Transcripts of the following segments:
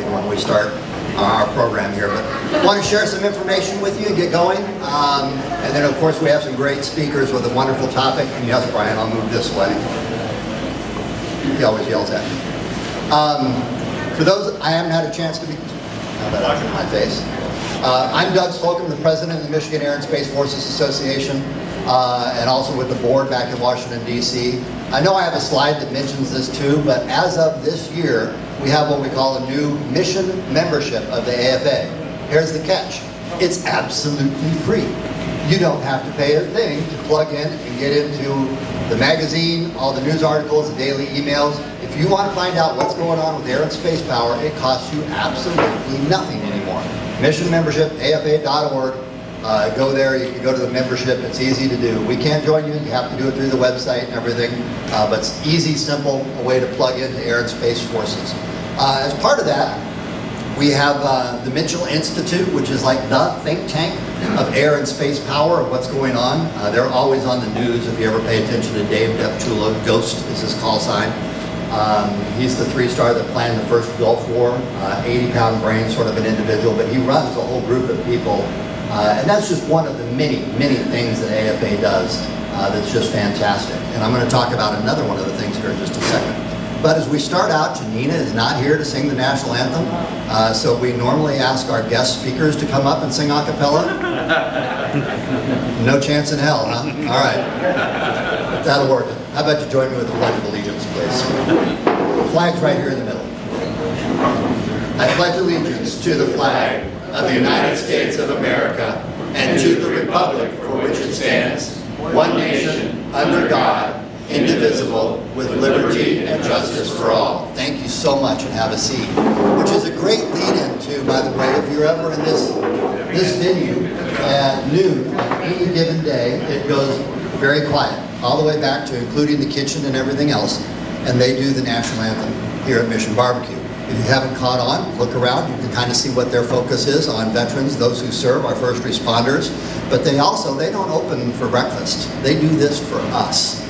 challenging when we start our program here. But I want to share some information with you and get going. And then, of course, we have some great speakers with a wonderful topic. And yes, Brian, I'll move this way. He always yells at me. For those, I haven't had a chance to be... Now that I my face. I'm Doug Slocum, the president of the Michigan Air and Space Forces Association, and also with the board back in Washington, D.C. I know I have a slide that mentions this too, but as of this year, we have what we call a new mission membership of the AFA. Here's the catch. It's absolutely free. You don't have to pay a thing to plug in and get into the magazine, all the news articles, the daily emails. If you want to find out what's going on with air and space power, it costs you absolutely nothing anymore. Mission membership, afa.org. Go there, you can go to the membership, it's easy to do. We can't join you, you have to do it through the website and everything, but it's easy, simple, a way to plug into Air and Space Forces. As part of that, we have the Mitchell Institute, which is like the think tank of air and space power, of what's going on. They're always on the news if you ever pay attention to Dave Deptula. Ghost is his call sign. He's the 3-star that planned the first Gulf War, 80-pound brain, sort of an individual, but he runs a whole group of people. And that's just one of the many, many things that AFA does that's just fantastic. And I'm going to talk about another one of the things here in just a second. But as we start out, Janina is not here to sing the national anthem, so we normally ask our guest speakers to come up and sing a cappella. No chance in hell, huh? All right. That'll work. How about you join me with the Pledge of Allegiance, please? The flag's right here in the middle. I pledge allegiance to the flag of the United States of America and to the republic for which it stands, one nation, under God, indivisible, with liberty and justice for all. Thank you so much, and have a seat. Which is a great lead-in to, by the way, if you're ever in this venue at noon on any given day, it goes very quiet, all the way back to including the kitchen and everything else, and they do the national anthem here at Mission Barbecue. If you haven't caught on, look around. You can kind of see what their focus is on veterans, those who serve, our first responders. But they don't open for breakfast. They do this for us.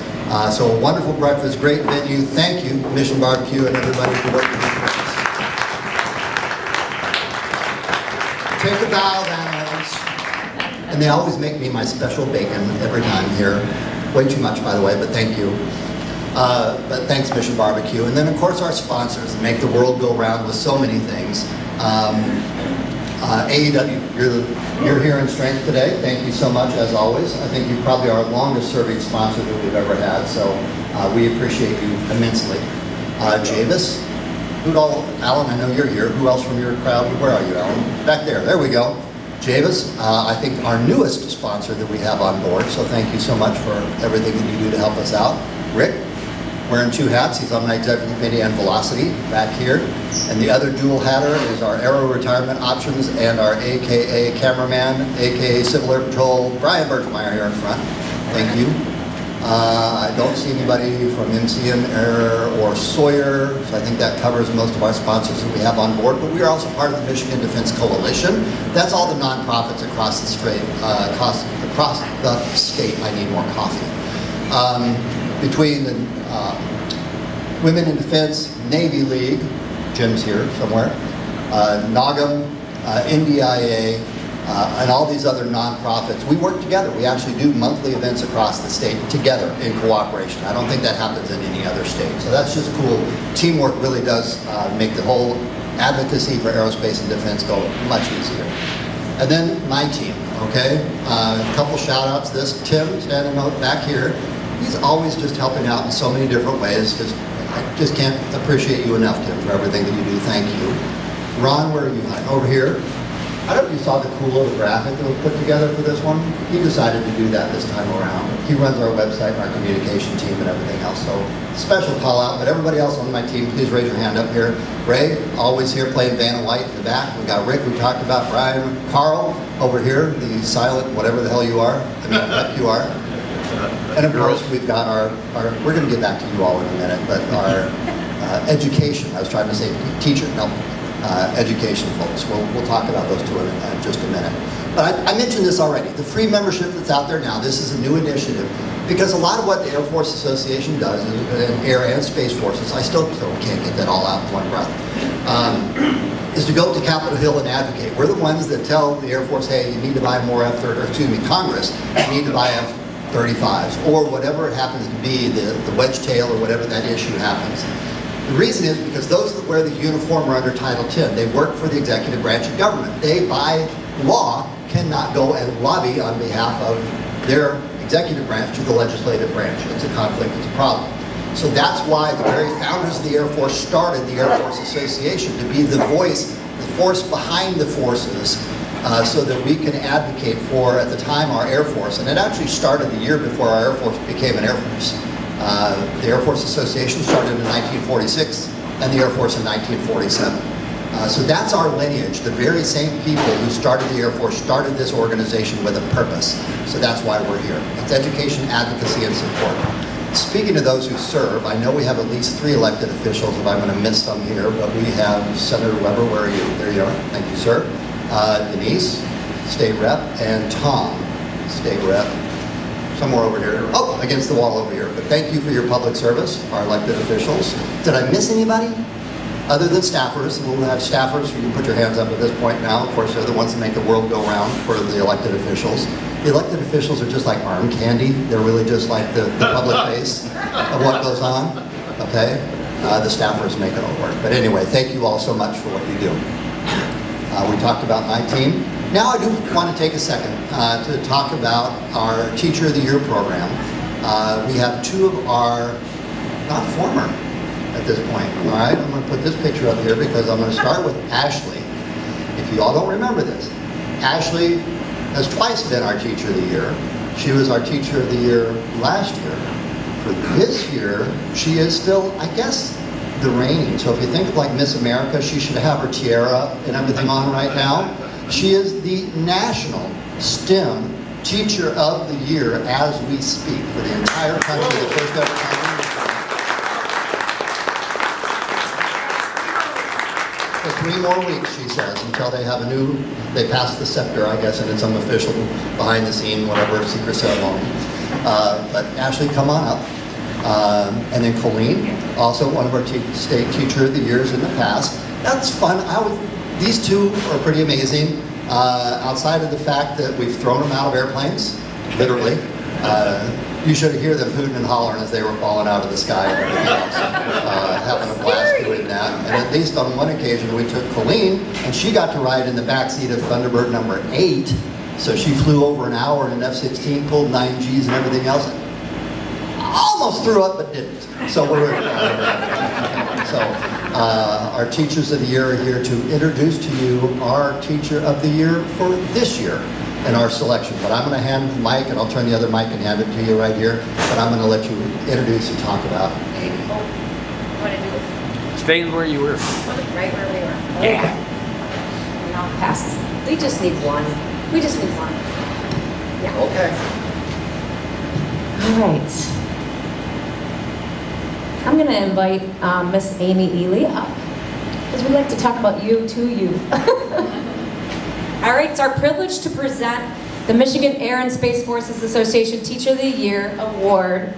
So a wonderful breakfast, great venue. Thank you, Mission Barbecue, and everybody for working with us. Take a bow, Van. And they always make me my special bacon every time here. Way too much, by the way, but thank you. But thanks, Mission Barbecue. And then, of course, our sponsors that make the world go round with so many things. AEW, you're here in strength today. Thank you so much, as always. I think you probably are our longest-serving sponsor that we've ever had, so we appreciate you immensely. Javis, Alan, I know you're here. Who else from your crowd? Where are you, Alan? Back there. There we go. Javis, I think our newest sponsor that we have on board, so thank you so much for everything that you do to help us out. Rick, wearing 2 hats. He's on my executive committee and Velocity back here. And the other dual hatter is our Aero Retirement Options and our AKA cameraman, AKA Civil Air Patrol, Brian Birchmeyer here in front. Thank you. I don't see anybody from MCM Air or Sawyer, so I think that covers most of our sponsors that we have on board. But we are also part of the Michigan Defense Coalition. That's all the nonprofits across the state. I need more coffee. Between the Women in Defense, Navy League, Jim's here somewhere, NAGM, NDIA, and all these other nonprofits, we work together. We actually do monthly events across the state together in cooperation. I don't think that happens in any other state. So that's just cool. Teamwork really does make the whole advocacy for aerospace and defense go much easier. And then my team, okay? A couple shout outs. Tim standing back here. He's always just helping out in so many different ways. I just can't appreciate you enough, Tim, for everything that you do. Thank you. Ron, where are you? Over here. I don't know if you saw the cool little graphic that was put together for this one. He decided to do that this time around. He runs our website and our communication team and everything else. So special call out, but everybody else on my team, please raise your hand up here. Ray, always here playing Vanna White in the back. We got Rick, we talked about Brian. Carl, over here, the silent, whatever the hell you are. I mean, what you are. And of course, we've got our we're going to get back to you all in a minute, but our education, I was trying to say teacher, no, education folks. We'll talk about those two in just a minute. But I mentioned this already. The free membership that's out there now, this is a new initiative, because a lot of what the Air Force Association does, and Air and Space Forces, I still can't get that all out in one breath. is to go to Capitol Hill and advocate. We're the ones that tell the Air Force, hey, you need to buy more Congress, you need to buy F-35s, or whatever it happens to be, the wedge tail or whatever that issue happens. The reason is because those that wear the uniform are under Title 10. They work for the executive branch of government. They, by law, cannot go and lobby on behalf of their executive branch to the legislative branch. It's a conflict, it's a problem. So that's why the very founders of the Air Force started the Air Force Association, to be the voice, the force behind the forces, so that we can advocate for, at the time, our Air Force. And it actually started the year before our Air Force became an Air Force. The Air Force Association started in 1946, and the Air Force in 1947. So that's our lineage. The very same people who started the Air Force started this organization with a purpose. So that's why we're here. It's education, advocacy, and support. Speaking of those who serve, I know we have at least 3 elected officials, if I'm going to miss some here, but we have Senator Weber, where are you? There you are. Thank you, sir. Denise, State Rep, and Tom, State Rep. Somewhere over here. Oh, against the wall over here. But thank you for your public service, our elected officials. Did I miss anybody? Other than staffers, we'll have staffers, you can put your hands up at this point now. Of course, they're the ones that make the world go round for the elected officials. The elected officials are just like arm candy. They're really just like the public face of what goes on, okay? The staffers make it all work. But anyway, thank you all so much for what you do. We talked about my team. Now I do want to take a second to talk about our Teacher of the Year program. We have 2 of our, not former, at this point. All right, I'm going to put this picture up here because I'm going to start with Ashley. If you all don't remember this, Ashley has twice been our Teacher of the Year. She was our Teacher of the Year last year. For this year, she is still, I guess, the reigning. So if you think of like Miss America, she should have her tiara and everything on right now. She is the National STEM Teacher of the Year as we speak for the entire country, the first ever country. For 3 more weeks, she says, until they have they pass the scepter, I guess, and it's some official behind the scene, whatever, secret ceremony. But Ashley, come on up. And then Colleen, also one of our state Teacher of the Years in the past. That's fun. These 2 are pretty amazing. Outside of the fact that we've thrown them out of airplanes, literally. You should hear them hooting and hollering as they were falling out of the sky and everything else. Having a blast doing that. And at least on one occasion we took Colleen, and she got to ride in the backseat of Thunderbird number 8. So she flew over an hour in an F-16, pulled 9 Gs and everything else. Almost threw up, but didn't. So our Teachers of the Year are here to introduce to you our Teacher of the Year for this year in our selection. But I'm going to hand the mic, and I'll turn the other mic and hand it to you right here. But I'm going to let you introduce and talk about Amy. What to do? Staying where you were. Right where we were. Yeah. Okay. And I'll pass. We just need one. We just need one. Yeah. Okay. All right. I'm going to invite Miss Amy Ely up, because we'd like to talk about you to you. All right, it's our privilege to present the Michigan Air and Space Forces Association Teacher of the Year Award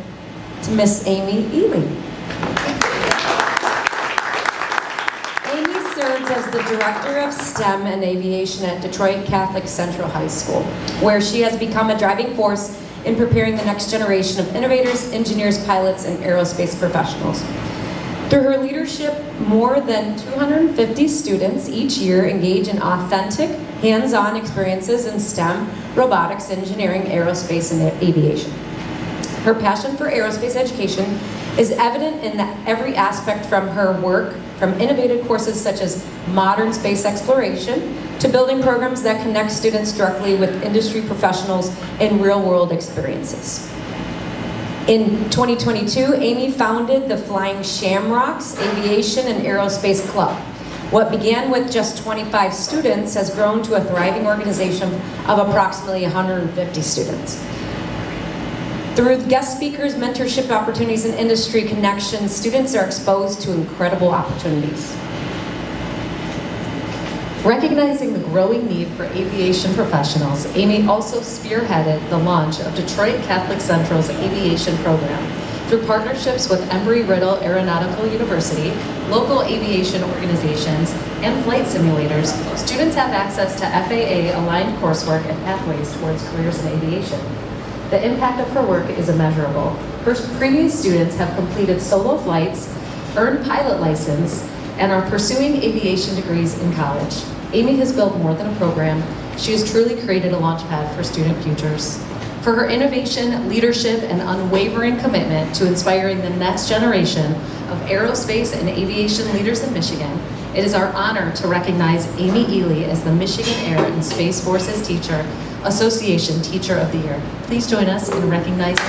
to Miss Amy Ely. Amy serves as the Director of STEM and Aviation at Detroit Catholic Central High School, where she has become a driving force in preparing the next generation of innovators, engineers, pilots, and aerospace professionals. Through her leadership, more than 250 students each year engage in authentic, hands-on experiences in STEM, robotics, engineering, aerospace, and aviation. Her passion for aerospace education is evident in every aspect from her work, from innovative courses such as modern space exploration, to building programs that connect students directly with industry professionals in real-world experiences. In 2022, Amy founded the Flying Shamrocks Aviation and Aerospace Club. What began with just 25 students has grown to a thriving organization of approximately 150 students. Through guest speakers, mentorship opportunities, and industry connections, students are exposed to incredible opportunities. Recognizing the growing need for aviation professionals, Amy also spearheaded the launch of Detroit Catholic Central's aviation program through partnerships with Embry-Riddle Aeronautical University, local aviation organizations, and flight simulators, students have access to FAA-aligned coursework and pathways towards careers in aviation. The impact of her work is immeasurable. Her previous students have completed solo flights, earned pilot license, and are pursuing aviation degrees in college. Amy has built more than a program. She has truly created a launchpad for student futures. For her innovation, leadership, and unwavering commitment to inspiring the next generation of aerospace and aviation leaders in Michigan, it is our honor to recognize Amy Ely as the Michigan Air and Space Forces Teacher Association Teacher of the Year. Please join us in recognizing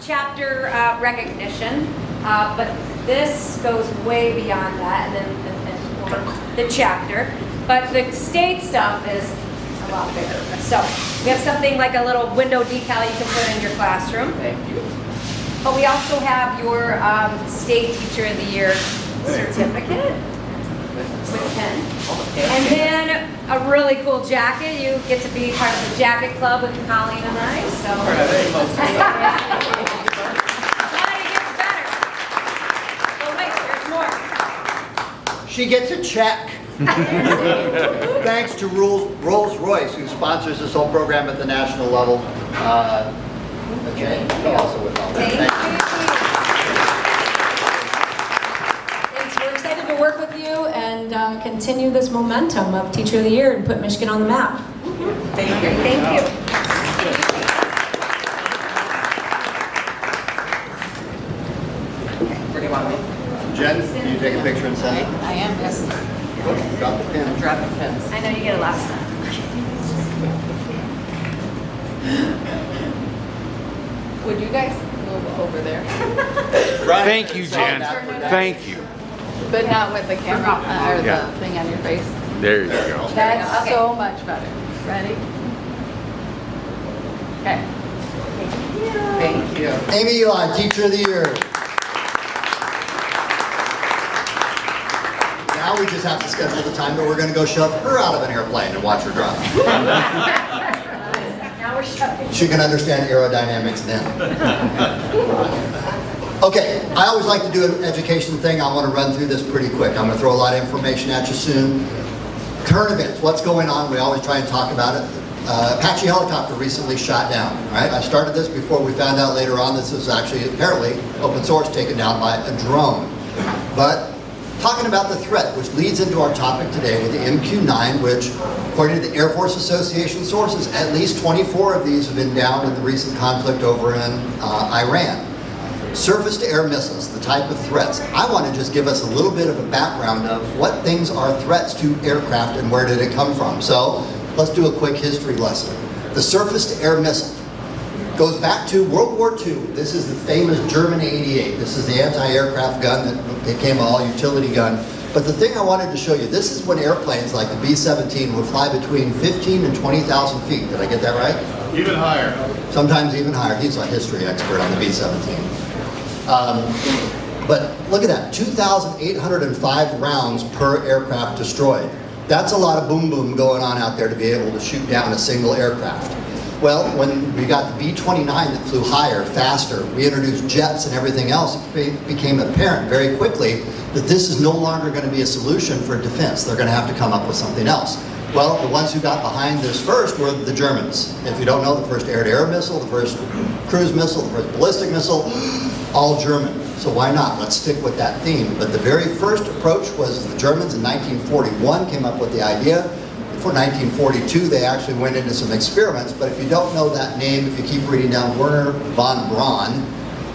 chapter recognition, but this goes way beyond that, and then for the chapter. But the state stuff is a lot bigger. So we have something like a little window decal you can put in your classroom. Thank you. But we also have your State Teacher of the Year certificate with pen. And then a really cool jacket. You get to be part of the jacket club with Colleen and I. So. She gets a check. Thanks to Rolls-Royce, who sponsors this whole program at the national level. Jane, also with all that. Thanks. We're excited to work with you and continue this momentum of Teacher of the Year and put Michigan on the map. Thank you. Thank you. Where do you want me? Jen, can you take a picture and send it? I am, yes. Drop the pin. Dropping pins. I know you get a lot of stuff. Would you guys move over there? Thank you, Jen. Thank you. But not with the camera or Yeah. the thing on your face. There you go. That's Okay. so much better. Ready? Okay. Thank you. Amy Ely, Teacher of the Year. Now we just have to schedule the time that we're going to go shove her out of an airplane and watch her drop. Now we're shoving. She can understand aerodynamics then. Okay, I always like to do an education thing. I want to run through this pretty quick. I'm going to throw a lot of information at you soon. Current events, what's going on? We always try and talk about it. Apache helicopter recently shot down. Right? I started this before we found out later on this was actually apparently open source taken down by a drone. But talking about the threat, which leads into our topic today with the MQ9, which according to the Air Force Association sources, at least 24 of these have been down in the recent conflict over in Iran. Surface-to-air missiles, the type of threats. I want to just give us a little bit of a background of what things are threats to aircraft and where did it come from. So let's do a quick history lesson. The surface-to-air missile goes back to World War II. This is the famous German 88. This is the anti-aircraft gun that became an all-utility gun. But the thing I wanted to show you, this is when airplanes like the B-17 would fly between 15 and 20,000 feet. Did I get that right? Even higher. Sometimes even higher. He's a history expert on the B-17. But look at that, 2,805 rounds per aircraft destroyed. That's a lot of boom boom going on out there to be able to shoot down a single aircraft. Well, when we got the B-29 that flew higher, faster, we introduced jets and everything else, it became apparent very quickly that this is no longer going to be a solution for defense. They're going to have to come up with something else. Well, the ones who got behind this first were the Germans. If you don't know, the first air-to-air missile, the first cruise missile, the first ballistic missile, all German. So why not? Let's stick with that theme. But the very first approach was the Germans in 1941 came up with the idea. For 1942, they actually went into some experiments, but if you don't know that name, if you keep reading down, Werner von Braun,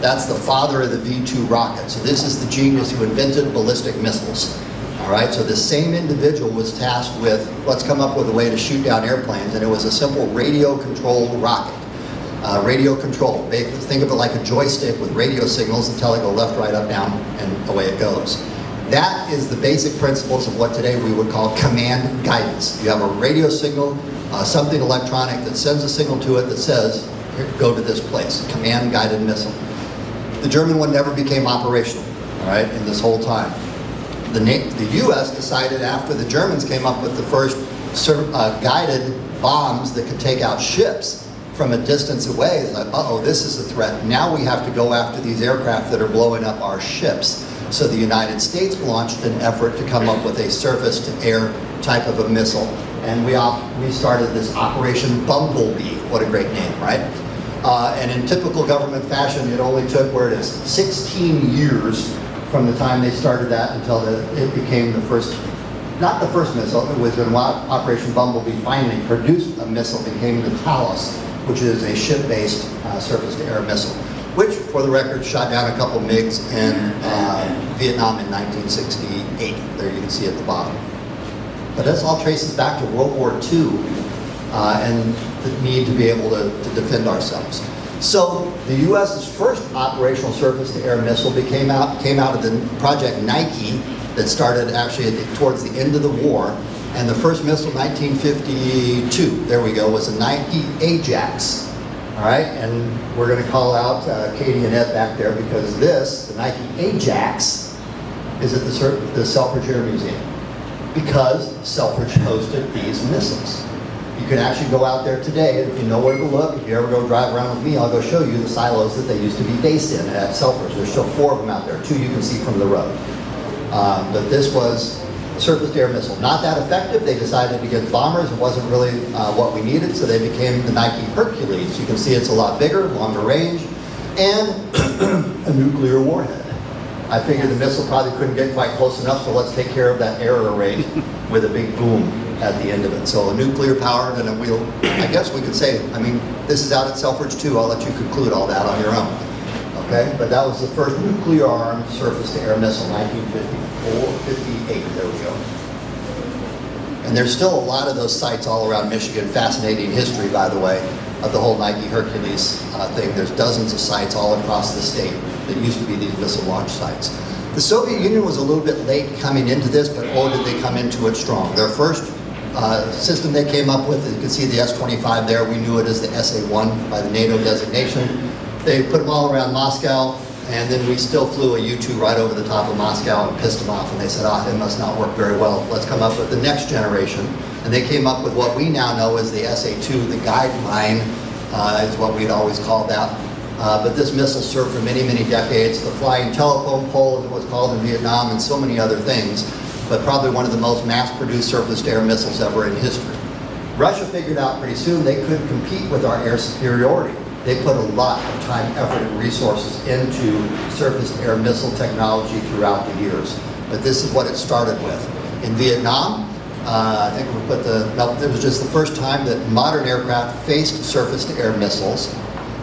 that's the father of the V-2 rocket. So this is the genius who invented ballistic missiles. All right, so the same individual was tasked with, let's come up with a way to shoot down airplanes, and it was a simple radio-controlled rocket. Radio control. Think of it like a joystick with radio signals that tell it go left, right, up, down, and away it goes. That is the basic principles of what today we would call command guidance. You have a radio signal, something electronic that sends a signal to it that says, go to this place, command guided missile. The German one never became operational, all right, in this whole time. The U.S. decided after the Germans came up with the first guided bombs that could take out ships, from a distance away, it's like, uh-oh, this is a threat. Now we have to go after these aircraft that are blowing up our ships. So the United States launched an effort to come up with a surface-to-air type of a missile. And we started this Operation Bumblebee. What a great name, right? And in typical government fashion, it only took, where it is, 16 years from the time they started that until it became the first, not the first missile, it was when Operation Bumblebee finally produced a missile, became the Talos, which is a ship-based surface-to-air missile, which, for the record, shot down a couple MiGs in Vietnam in 1968. There you can see at the bottom. But this all traces back to World War II and the need to be able to defend ourselves. So the U.S.'s first operational surface-to-air missile came out of the Project Nike that started actually towards the end of the war. And the first missile, 1952, there we go, was a Nike Ajax. All right, and we're going to call out Katie and Ed back there because this, the Nike Ajax, is at the Selfridge Air Museum because Selfridge hosted these missiles. You can actually go out there today, and if you know where to look, if you ever go drive around with me, I'll go show you the silos that they used to be based in at Selfridge. There's still 4 of them out there, 2 you can see from the road. But this was a surface-to-air missile. Not that effective. They decided against bombers. It wasn't really what we needed, so they became the Nike Hercules. You can see it's a lot bigger, longer range, and a nuclear warhead. I figured the missile probably couldn't get quite close enough, so let's take care of that error rate with a big boom at the end of it. So a nuclear powered, and I guess we could say, I mean, this is out at Selfridge too. I'll let you conclude all that on your own. Okay, but that was the first nuclear-armed surface-to-air missile, 1954, 58, there we go. And there's still a lot of those sites all around Michigan. Fascinating history, by the way, of the whole Nike Hercules thing. There's dozens of sites all across the state that used to be these missile launch sites. The Soviet Union was a little bit late coming into this, but oh, did they come into it strong. Their first system they came up with, you can see the S-25 there, we knew it as the SA-1 by the NATO designation. They put them all around Moscow, and then we still flew a U-2 right over the top of Moscow and pissed them off, and they said, it must not work very well. Let's come up with the next generation. And they came up with what we now know as the SA-2, the guideline is what we'd always called that. But this missile served for many, many decades. The flying telephone pole, as it was called in Vietnam, and so many other things, but probably one of the most mass-produced surface-to-air missiles ever in history. Russia figured out pretty soon they couldn't compete with our air superiority. They put a lot of time, effort, and resources into surface-to-air missile technology throughout the years. But this is what it started with. In Vietnam, I think we put it was just the first time that modern aircraft faced surface-to-air missiles.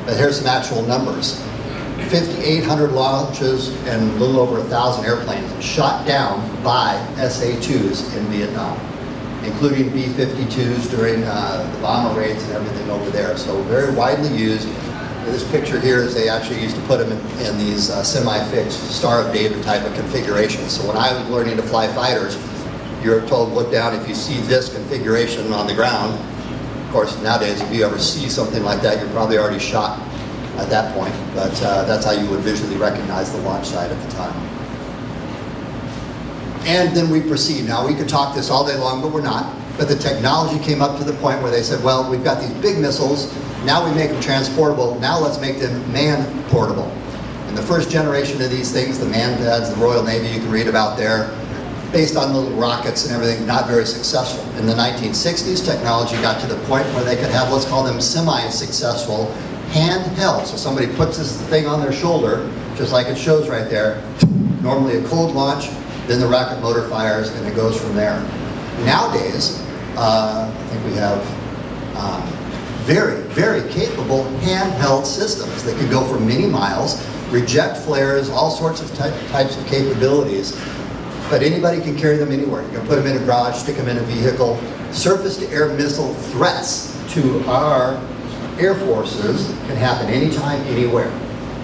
But here's some actual numbers. 5,800 launches and a little over 1,000 airplanes shot down by SA-2s in Vietnam, including B-52s during the bomber raids and everything over there. So very widely used. This picture here is they actually used to put them in these semi-fixed Star of David type of configurations. So when I was learning to fly fighters, you're told look down if you see this configuration on the ground. Of course, nowadays, if you ever see something like that, you're probably already shot at that point. But that's how you would visually recognize the launch site at the time. And then we proceed. Now, we could talk this all day long, but we're not. But the technology came up to the point where they said, well, we've got these big missiles. Now we make them transportable. Now let's make them man-portable. And the first generation of these things, the man-pads, the Royal Navy, you can read about there, based on little rockets and everything, not very successful. In the 1960s, technology got to the point where they could have, let's call them semi-successful, handheld. So somebody puts this thing on their shoulder, just like it shows right there, normally a cold launch, then the rocket motor fires, and it goes from there. Nowadays, I think we have very, very capable handheld systems that can go for many miles, reject flares, all sorts of types of capabilities. But anybody can carry them anywhere. You can put them in a garage, stick them in a vehicle. Surface-to-air missile threats to our air forces can happen anytime, anywhere.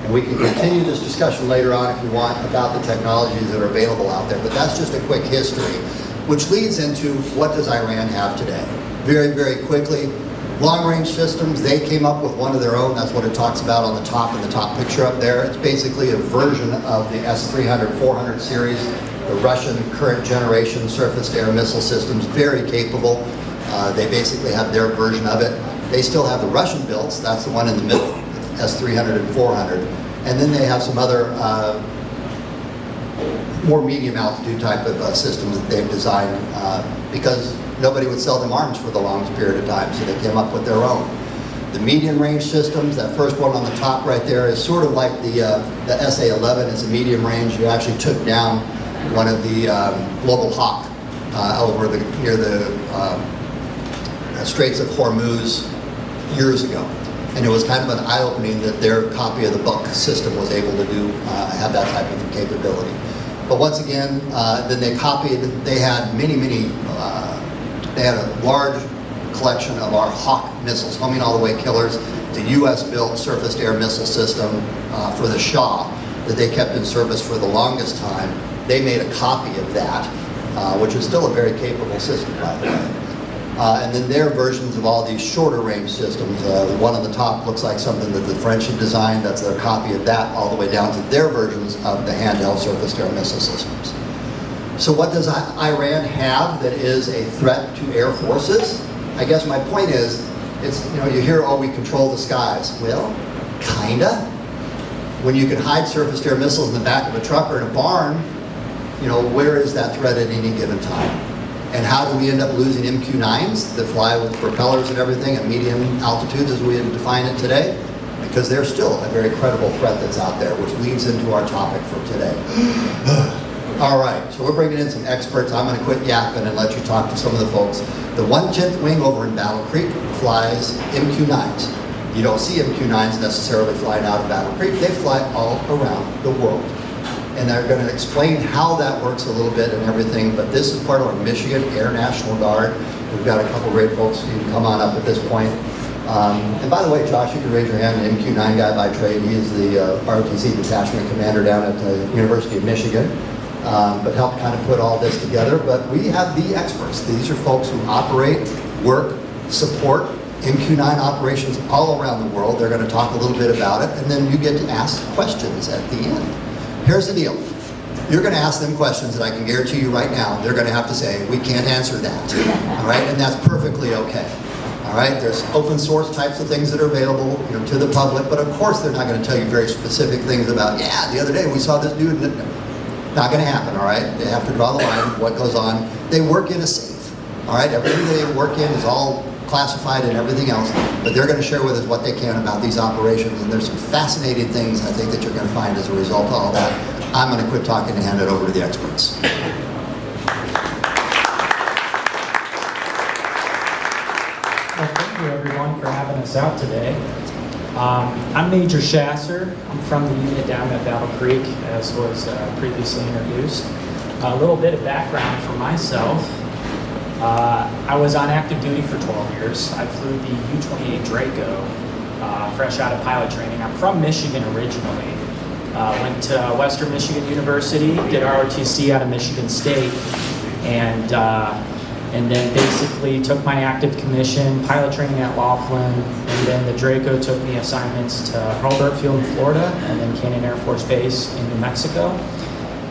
And we can continue this discussion later on if you want about the technologies that are available out there. But that's just a quick history, which leads into what does Iran have today? Very, very quickly, long-range systems, they came up with one of their own. That's what it talks about on the top, in the top picture up there. It's basically a version of the S-300, 400 series. The Russian current generation surface-to-air missile systems, very capable. They basically have their version of it. They still have the Russian builds, that's the one in the middle, S300 and 400. And then they have some other more medium altitude type of systems that they've designed because nobody would sell them arms for the longest period of time, so they came up with their own. The medium range systems, that first one on the top right there is sort of like the SA-11. It's a medium range. You actually took down one of the Global Hawk over near the Straits of Hormuz years ago. And it was kind of an eye-opening that their copy of the Buck system was able to do, have that type of capability. But once again, then they copied, they had they had a large collection of our Hawk missiles, homing all the way killers, the US-built surface-to-air missile system for the Shah that they kept in service for the longest time. They made a copy of that, which is still a very capable system, by the way. And then their versions of all these shorter range systems. The one on the top looks like something that the French had designed. That's their copy of that, all the way down to their versions of the handheld surface-to-air missile systems. So what does Iran have that is a threat to air forces? I guess my point is, it's, you hear, oh, we control the skies. Well, kinda. When you can hide surface-to-air missiles in the back of a truck or in a barn, where is that threat at any given time? And how do we end up losing MQ9s that fly with propellers and everything at medium altitudes as we define it today? Because they're still a very credible threat that's out there, which leads into our topic for today. All right, so we're bringing in some experts. I'm going to quit yapping and let you talk to some of the folks. The 110th Wing over in Battle Creek flies MQ9s. You don't see MQ9s necessarily flying out of Battle Creek. They fly all around the world. And they're going to explain how that works a little bit and everything, but this is part of our Michigan Air National Guard. We've got a couple great folks who can come on up at this point. And by the way, Josh, you can raise your hand, an MQ9 guy by trade. He is the ROTC detachment commander down at the University of Michigan, but helped kind of put all this together. But we have the experts. These are folks who operate, work, support MQ9 operations all around the world. They're going to talk a little bit about it, and then you get to ask questions at the end. Here's the deal. You're going to ask them questions that I can guarantee you right now, they're going to have to say, we can't answer that. All right? And that's perfectly okay. All right? There's open source types of things that are available to the public, but of course they're not going to tell you very specific things about, yeah, the other day we saw this dude. Not going to happen, all right? They have to draw the line of what goes on. They work in a safe. All right? Everything they work in is all classified and everything else, but they're going to share with us what they can about these operations, and there's some fascinating things I think that you're going to find as a result of all that. I'm going to quit talking and hand it over to the experts. Well, thank you everyone for having us out today. I'm Major Shasser. I'm from the unit down at Battle Creek, as was previously introduced. A little bit of background for myself. I was on active duty for 12 years. I flew the U-28 Draco, fresh out of pilot training. I'm from Michigan originally. Went to Western Michigan University, did ROTC out of Michigan State, and then basically took my active commission, pilot training at Laughlin, and then the Draco took me assignments to Hurlburt Field in Florida, and then Canyon Air Force Base in New Mexico.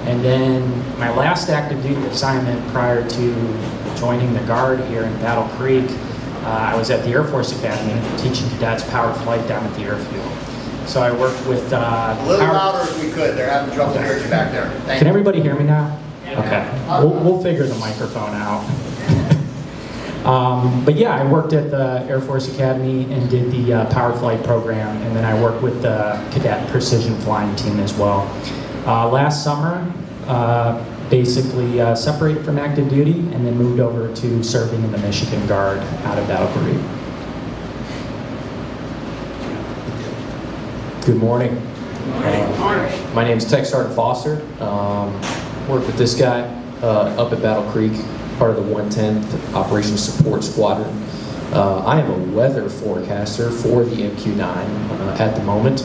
And then my last active duty assignment prior to joining the Guard here in Battle Creek, I was at the Air Force Academy teaching cadets powered flight down at the airfield. So I worked with... A little louder if we could. They're having trouble hearing you back there. Can everybody hear me now? Okay. We'll figure the microphone out. But yeah, I worked at the Air Force Academy and did the powered flight program, and then I worked with the cadet precision flying team as well. Last summer, basically separated from active duty and then moved over to serving in the Michigan Guard out of Battle Creek. Good morning. My name is Tech Sergeant Foster. Work with this guy up at Battle Creek, part of the 110th Operations Support Squadron. I am a weather forecaster for the MQ9 at the moment.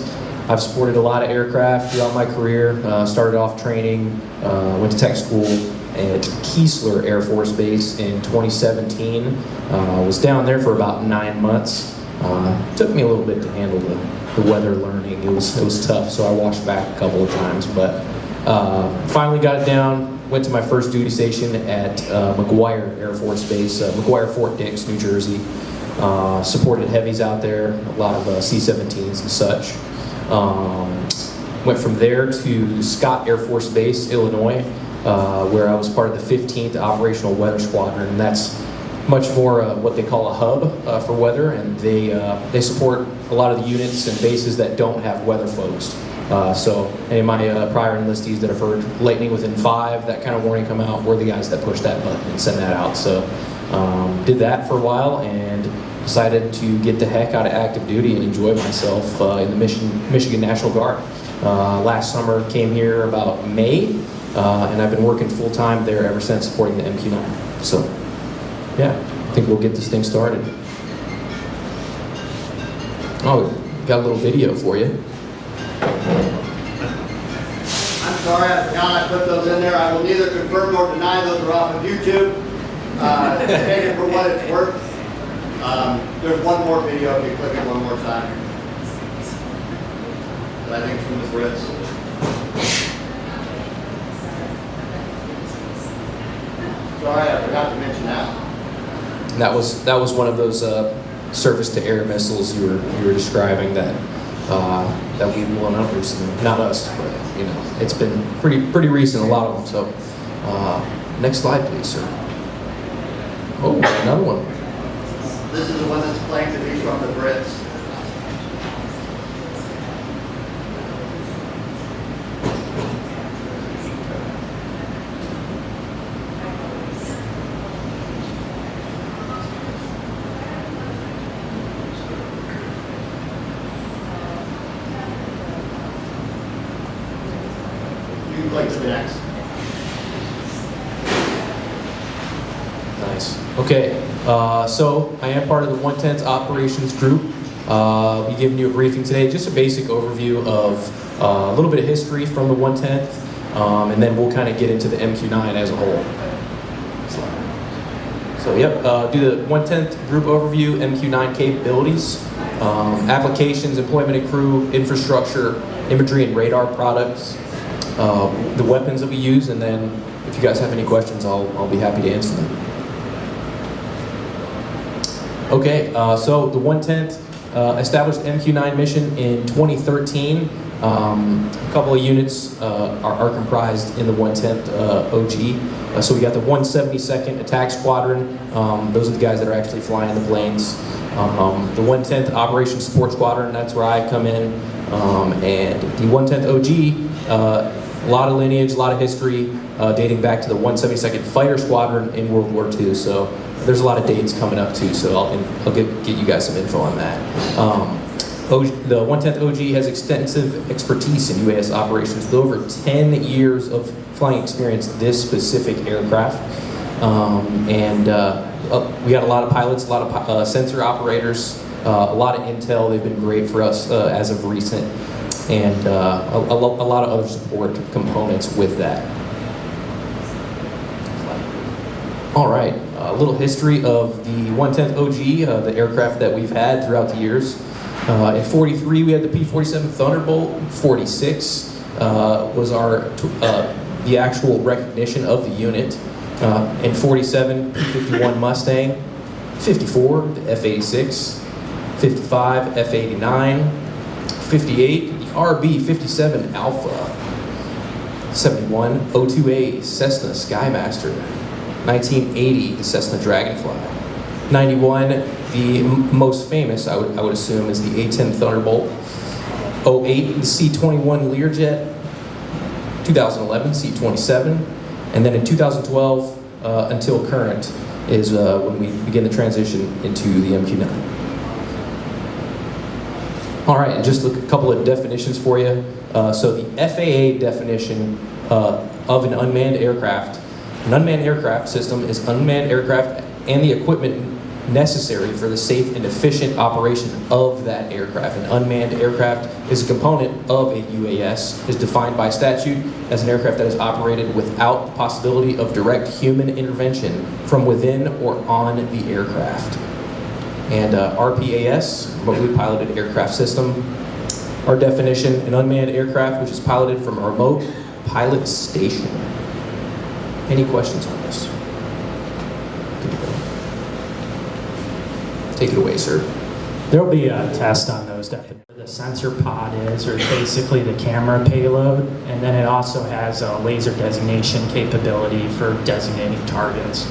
I've supported a lot of aircraft throughout my career. Started off training, went to tech school at Keesler Air Force Base in 2017. Was down there for about 9 months. Took me a little bit to handle the weather learning. It was tough, so I watched back a couple of times, but finally got it down. Went to my first duty station at McGuire Air Force Base, McGuire Fort Dix, New Jersey. Supported heavies out there, a lot of C-17s and such. Went from there to Scott Air Force Base, Illinois, where I was part of the 15th Operational Weather Squadron, and that's much more what they call a hub for weather, and they support a lot of the units and bases that don't have weather folks. So any of my prior enlistees that have heard lightning within 5, that kind of warning come out, we're the guys that push that button and send that out. So did that for a while and decided to get the heck out of active duty and enjoy myself in the Michigan National Guard. Last summer came here about May, and I've been working full-time there ever since, supporting the MQ9. So yeah, I think we'll get this thing started. Oh, got a little video for you. I'm sorry, I forgot I put those in there. I will neither confirm nor deny those are off of YouTube. Take it for what it's worth. There's one more video if you click it one more time. I think it's from the Brits. Sorry, I forgot to mention that. That was one of those surface-to-air missiles you were describing that we've blown up recently. Not us, but you know, it's been pretty recent. A lot of them. So, next slide, please, sir. Oh, another one. This is the one that's claimed to be from the Brits. You can click to the next. Nice. Okay, so I am part of the 110th Operations Group. We'll be giving you a briefing today, just a basic overview of a little bit of history from the 110th, and then we'll kind of get into the MQ9 as a whole. So yep, do the 110th Group overview, MQ9 capabilities, applications, employment and crew, infrastructure, imagery and radar products, the weapons that we use, and then if you guys have any questions, I'll be happy to answer them. Okay, so the 110th established MQ9 mission in 2013. A couple of units are comprised in the 110th OG. So we got the 172nd Attack Squadron. Those are the guys that are actually flying the planes. The 110th Operations Support Squadron, that's where I come in. And the 110th OG, a lot of lineage, a lot of history, dating back to the 172nd Fighter Squadron in World War II. So there's a lot of dates coming up too, so I'll get you guys some info on that. The 110th OG has extensive expertise in UAS operations with over 10 years of flying experience this specific aircraft. We got a lot of pilots, a lot of sensor operators, a lot of intel. They've been great for us as of recent, and a lot of other support components with that. All right, a little history of the 110th OG, the aircraft that we've had throughout the years. In 43, we had the P-47 Thunderbolt. 46 was the actual recognition of the unit. In 47, P-51 Mustang. 54, the F-86. 55, F-89. 58, the RB-57 Alpha. 71, O-2A Cessna Skymaster. 1980, the Cessna Dragonfly. 91, the most famous, I would assume, is the A-10 Thunderbolt. 08, the C-21 Learjet. 2011, C-27. And then in 2012, until current, is when we begin the transition into the MQ-9. All right, and just a couple of definitions for you. So the FAA definition of an unmanned aircraft. An unmanned aircraft system is unmanned aircraft and the equipment necessary for the safe and efficient operation of that aircraft. An unmanned aircraft is a component of a UAS, is defined by statute as an aircraft that is operated without the possibility of direct human intervention from within or on the aircraft. And RPAS, remotely piloted aircraft system. Our definition, an unmanned aircraft which is piloted from a remote pilot station. Any questions on this? Take it away, sir. There'll be a test on those. The sensor pod is, or basically the camera payload, and then it also has a laser designation capability for designating targets.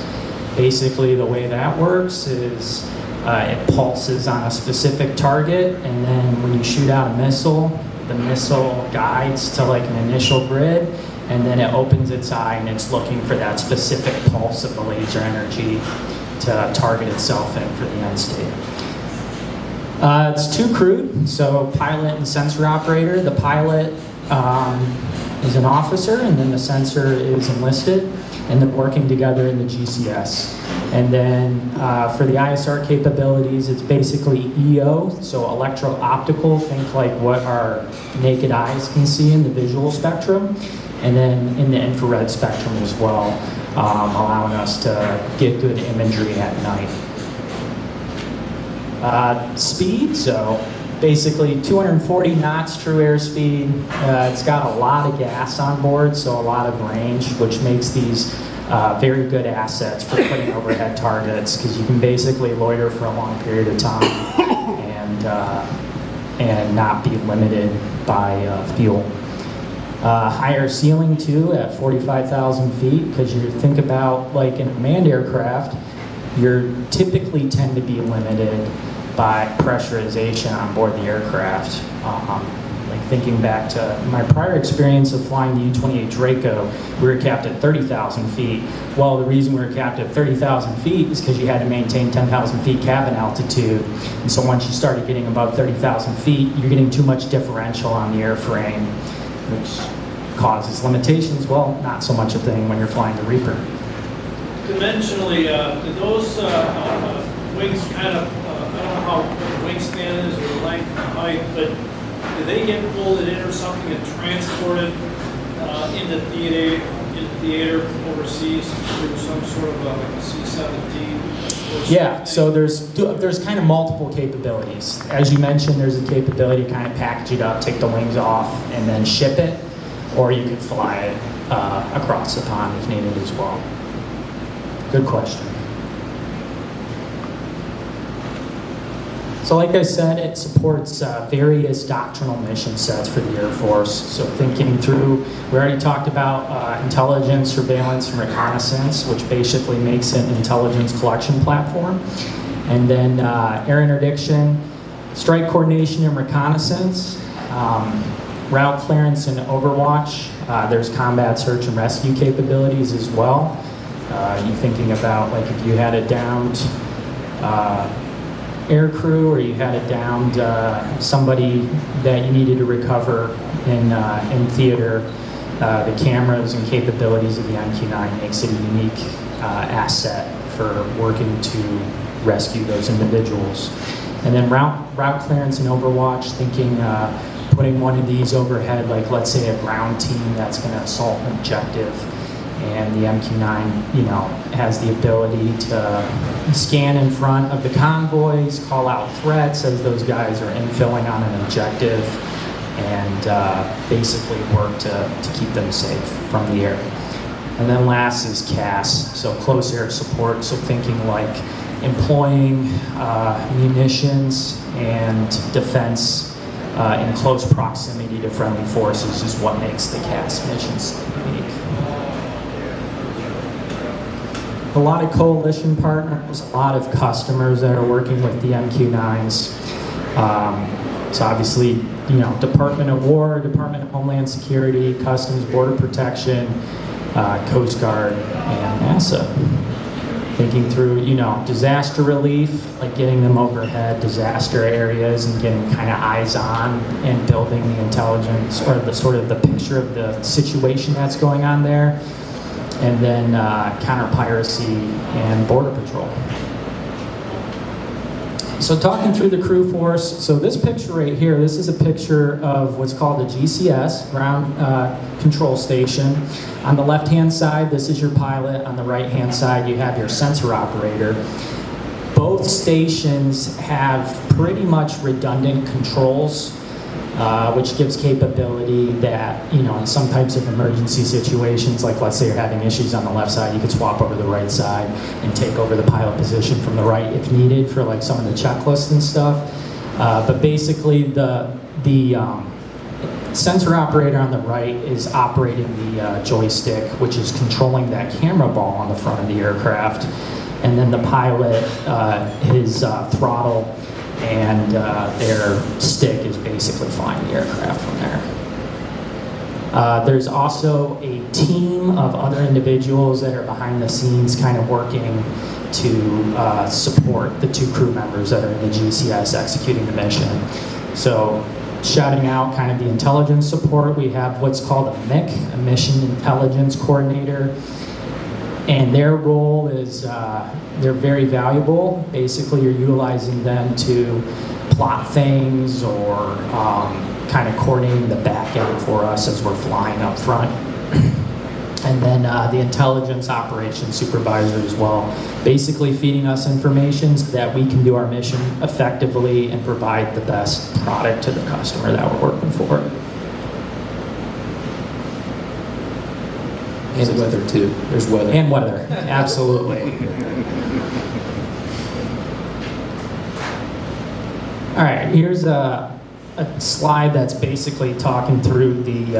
Basically, the way that works is it pulses on a specific target, and then when you shoot out a missile, the missile guides to like an initial grid, and then it opens its eye and it's looking for that specific pulse of the laser energy to target itself in for the end state. It's two crude, so pilot and sensor operator. The pilot is an officer, and then the sensor is enlisted, and they're working together in the GCS. And then for the ISR capabilities, it's basically EO, so electro-optical, think like what our naked eyes can see in the visual spectrum, and then in the infrared spectrum as well, allowing us to get good imagery at night. Speed, so basically 240 knots true airspeed. It's got a lot of gas on board, so a lot of range, which makes these very good assets for putting overhead targets, because you can basically loiter for a long period of time and not be limited by fuel. Higher ceiling too at 45,000 feet, because you think about like in a manned aircraft, you typically tend to be limited by pressurization on board the aircraft. Like thinking back to my prior experience of flying the U-28 Draco, we were capped at 30,000 feet. Well, the reason we were capped at 30,000 feet is because you had to maintain 10,000 feet cabin altitude. And so once you started getting above 30,000 feet, you're getting too much differential on the airframe, which causes limitations. Well, not so much a thing when you're flying the Reaper. Dimensionally, do those wings kind of, I don't know how the wingspan is or the length and height, but do they get folded in or something and transported into theater overseas through some sort of like a C-17? Yeah, so there's kind of multiple capabilities. As you mentioned, there's a capability to kind of package it up, take the wings off, and then ship it, or you could fly it across the pond if needed as well. Good question. So like I said, it supports various doctrinal mission sets for the Air Force. So thinking through, we already talked about intelligence, surveillance, and reconnaissance, which basically makes it an intelligence collection platform. And then air interdiction, strike coordination and reconnaissance, route clearance and overwatch. There's combat search and rescue capabilities as well. You thinking about like if you had a downed air crew, or you had a downed somebody that you needed to recover in theater, the cameras and capabilities of the MQ9 makes it a unique asset for working to rescue those individuals. And then route clearance and overwatch, thinking putting one of these overhead, like let's say a ground team that's going to assault an objective. And the MQ9, you know, has the ability to scan in front of the convoys, call out threats as those guys are infilling on an objective, and basically work to keep them safe from the air. And then last is CAS, so close air support. So thinking like employing munitions and defense in close proximity to friendly forces is what makes the CAS missions unique. A lot of coalition partners, a lot of customers that are working with the MQ9s. So obviously, you know, Department of War, Department of Homeland Security, Customs, Border Protection, Coast Guard, and NASA. Thinking through, you know, disaster relief, like getting them overhead disaster areas and getting kind of eyes on and building the intelligence or the sort of the picture of the situation that's going on there. And then counter-piracy and border patrol. So talking through the crew force, so this picture right here, this is a picture of what's called the GCS, ground control station. On the left-hand side, this is your pilot. On the right-hand side, you have your sensor operator. Both stations have pretty much redundant controls. which gives capability that, in some types of emergency situations, like let's say you're having issues on the left side, you could swap over to the right side and take over the pilot position from the right if needed for like some of the checklists and stuff. But basically the sensor operator on the right is operating the joystick, which is controlling that camera ball on the front of the aircraft. And then the pilot, his throttle and their stick is basically flying the aircraft from there. There's also a team of other individuals that are behind the scenes kind of working to support the 2 crew members that are in the GCS executing the mission. So shouting out kind of the intelligence support, we have what's called a MIC, a Mission Intelligence Coordinator. And their role is, they're very valuable. Basically, you're utilizing them to plot things or kind of coordinating the back end for us as we're flying up front. And then the intelligence operations supervisor as well, basically feeding us information so that we can do our mission effectively and provide the best product to the customer that we're working for. And weather too. There's weather. And weather, absolutely. All right, here's a slide that's basically talking through the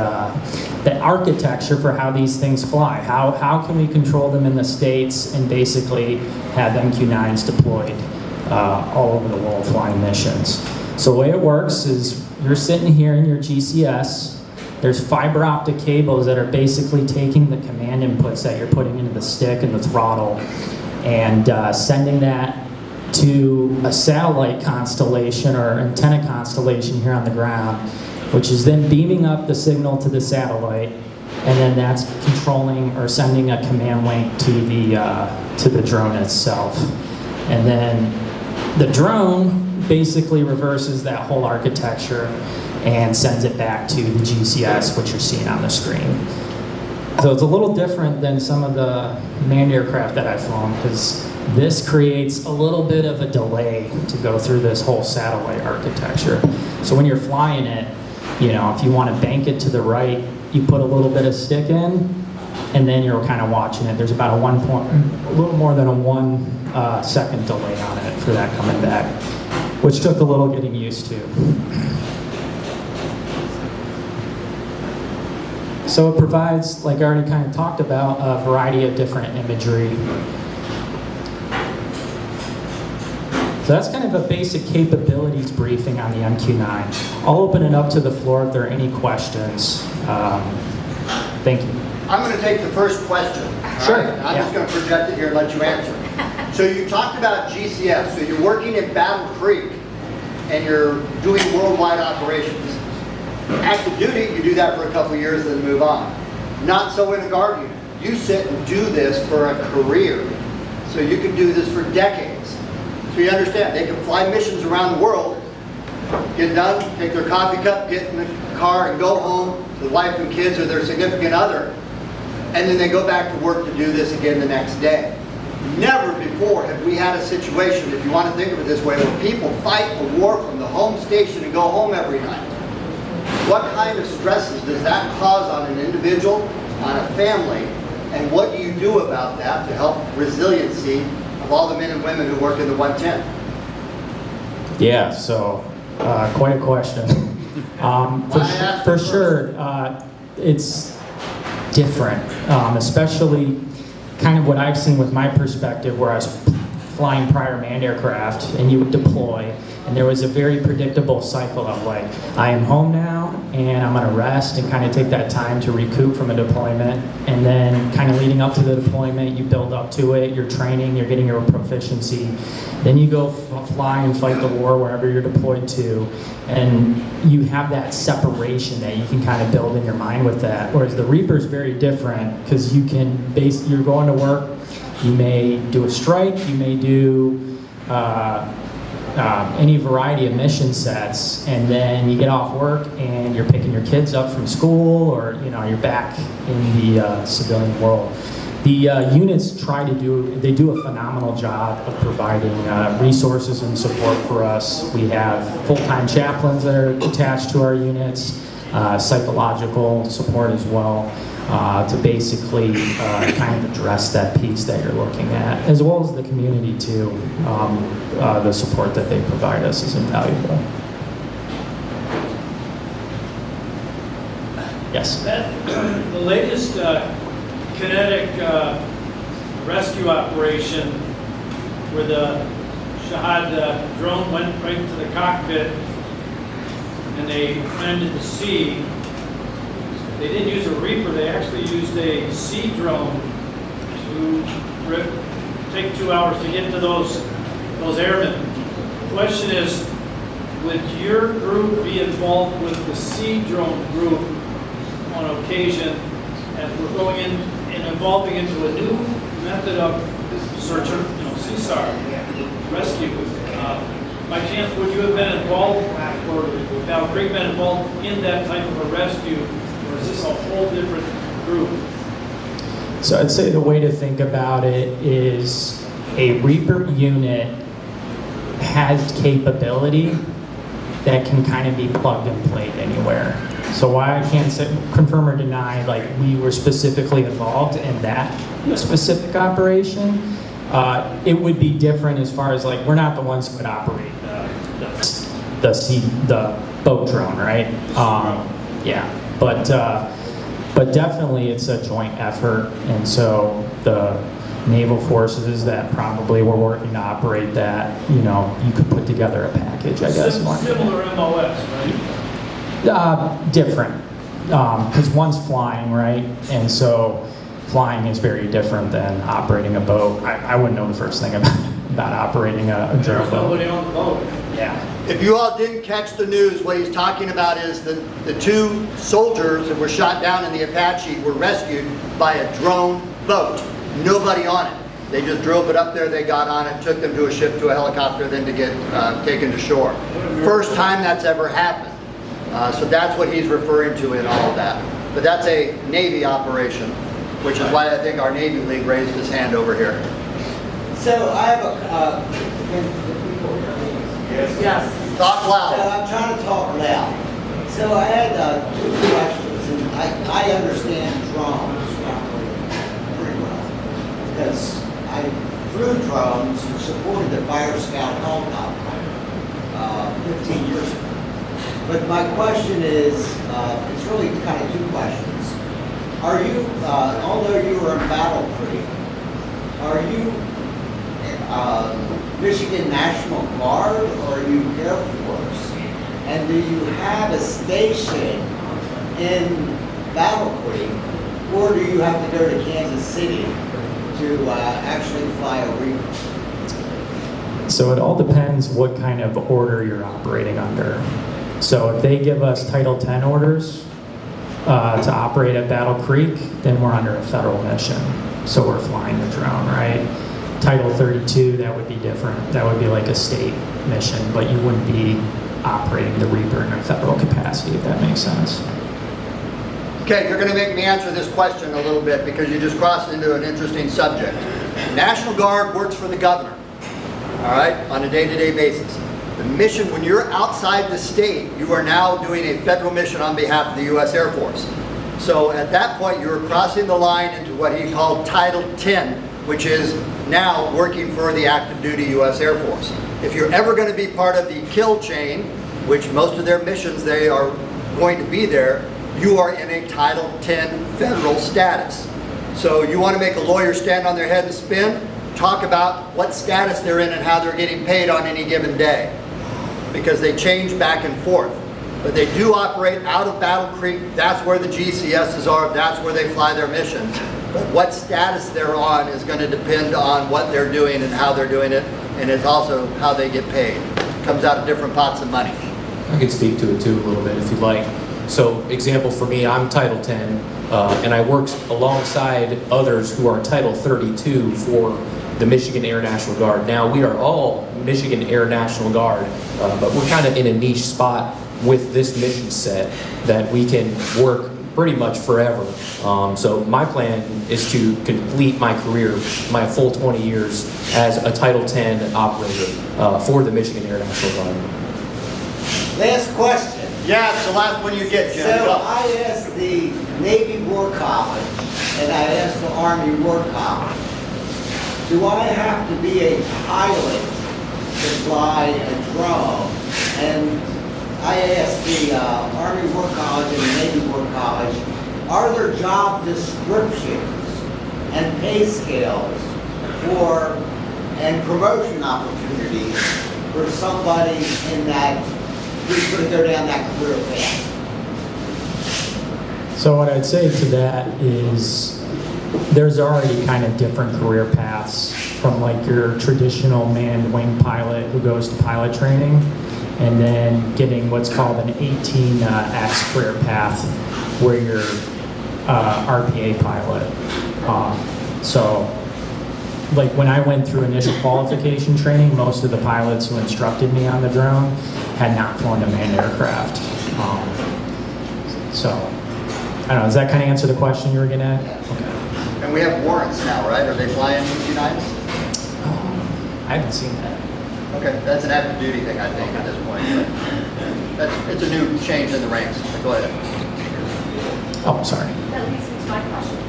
architecture for how these things fly. How can we control them in the States and basically have MQ9s deployed all over the world flying missions? So the way it works is you're sitting here in your GCS. There's fiber optic cables that are basically taking the command inputs that you're putting into the stick and the throttle and sending that to a satellite constellation or antenna constellation here on the ground, which is then beaming up the signal to the satellite, and then that's controlling or sending a command link to the drone itself. And then the drone basically reverses that whole architecture and sends it back to the GCS, which you're seeing on the screen. So it's a little different than some of the manned aircraft that I've flown, because this creates a little bit of a delay to go through this whole satellite architecture. So when you're flying it, if you want to bank it to the right, you put a little bit of stick in, and then you're kind of watching it. There's about a little more than a 1 second delay on it for that coming back, which took a little getting used to. So it provides, like I already kind of talked about, a variety of different imagery. So that's kind of a basic capabilities briefing on the MQ9. I'll open it up to the floor if there are any questions. Thank you. I'm going to take the first question. Sure. Right? I'm just going to project it here and let you answer. So you talked about GCF. So you're working in Battle Creek and you're doing worldwide operations. Active duty, you do that for a couple of years and then move on. Not so in a guard unit. You sit and do this for a career. So you can do this for decades. So you understand, they can fly missions around the world, get done, take their coffee cup, get in the car and go home to the wife and kids or their significant other, and then they go back to work to do this again the next day. Never before have we had a situation, if you want to think of it this way, where people fight a war from the home station and go home every night. What kind of stresses does that cause on an individual, on a family, and what do you do about that to help resiliency of all the men and women who work in the 110th? Yeah, so quite a question. For sure, it's different, especially kind of what I've seen with my perspective, where I was flying prior manned aircraft and you would deploy, and there was a very predictable cycle of like, I am home now and I'm gonna rest and kind of take that time to recoup from a deployment, and then kind of leading up to the deployment, you build up to it, you're training, you're getting your proficiency, then you go fly and fight the war wherever you're deployed to, and you have that separation that you can kind of build in your mind with that. Whereas the Reaper's very different, because you can you're going to work, you may do a strike, you may do any variety of mission sets, and then you get off work and you're picking your kids up from school, or you're back in the civilian world. The units they do a phenomenal job of providing resources and support for us. We have full-time chaplains that are attached to our units, psychological support as well, to basically kind of address that piece that you're looking at, as well as the community too. The support that they provide us is invaluable. Yes? The latest kinetic rescue operation where the Shahad drone went right to the cockpit and they landed the sea. They didn't use a Reaper, they actually used a sea drone to take 2 hours to get to those airmen. The question is, would your group be involved with the sea drone group on occasion as we're going in and evolving into a new method of search, CSAR, rescue? By chance, would you have been involved, or would Battle Creek been involved in that type of a rescue, or is this a whole different group? So I'd say the way to think about it is a Reaper unit has capability that can kind of be plugged and played anywhere. So why I can't confirm or deny, like, we were specifically involved in that specific operation. It would be different as far as, like, we're not the ones who would operate the boat drone, right? Yeah, but definitely it's a joint effort, and so the naval forces that probably were working to operate that, you could put together a package, I guess. Similar MOS, right? Different, because one's flying, right? And so flying is very different than operating a boat. I wouldn't know the first thing about operating a drone There's boat. nobody on the boat. Yeah. If you all didn't catch the news, what he's talking about is the 2 soldiers that were shot down in the Apache were rescued by a drone boat. Nobody on it. They just drove it up there, they got on it, took them to a ship, to a helicopter, then to get taken to shore. First time that's ever happened. So that's what he's referring to in all of that. But that's a Navy operation, which is why I think our Navy League raised his hand over here. So I have Yes. Talk so loud. I'm trying to talk loud. So I had 2 questions, and I understand drones pretty well, because I flew drones and supported the Fire Scout helicopter 15 years ago. But my question is, it's really kind of 2 questions. Are you, although you were in Battle Creek, are you Michigan National Guard, or are you Air Force? And do you have a station in Battle Creek, or do you have to go to Kansas City to actually fly a Reaper? So it all depends what kind of order you're operating under. So if they give us Title 10 orders to operate at Battle Creek, then we're under a federal mission. So we're flying the drone, right? Title 32, that would be different. That would be like a state mission, but you wouldn't be operating the Reaper in a federal capacity, if that makes sense. Okay, you're going to make me answer this question a little bit because you just crossed into an interesting subject. National Guard works for the governor, all right, on a day-to-day basis. The mission, when you're outside the state, you are now doing a federal mission on behalf of the U.S. Air Force. So at that point, you're crossing the line into what he called Title 10, which is now working for the active duty U.S. Air Force. If you're ever going to be part of the kill chain, which most of their missions, they are going to be there, you are in a Title 10 federal status. So you want to make a lawyer stand on their head and spin? Talk about what status they're in and how they're getting paid on any given day. Because they change back and forth. But they do operate out of Battle Creek. That's where the GCSs are. That's where they fly their missions. But what status they're on is going to depend on what they're doing and how they're doing it. And it's also how they get paid. It comes out of different pots of money. I can speak to it too a little bit if you'd like. So example for me, I'm Title 10, and I work alongside others who are Title 32 for the Michigan Air National Guard. Now, we are all Michigan Air National Guard, but we're kind of in a niche spot with this mission set that we can work pretty much forever. So my plan is to complete my career, my full 20 years as a Title X operator for the Michigan Air National Guard. Last question. Yeah, it's the last one you get, Jim. So Go. I asked the Navy War College and I asked the Army War College, do I have to be a pilot to fly a drone? And I asked the Army War College and the Navy War College, are there job descriptions and pay scales for, and promotion opportunities for somebody in that, who's going to go down that career path? So what I'd say to that is there's already kind of different career paths from like your traditional manned wing pilot who goes to pilot training and then getting what's called an 18X career path where you're RPA pilot. So like when I went through initial qualification training, most of the pilots who instructed me on the drone had not flown a manned aircraft. So, I don't know, does that kind of answer the question you were getting at? Okay. And we have warrants now, right? Are they flying MQ9s? I haven't seen that. Okay, that's an active duty thing, I think, at this point. But it's a new change in the ranks. Go ahead. Oh, sorry. That leads me to my question.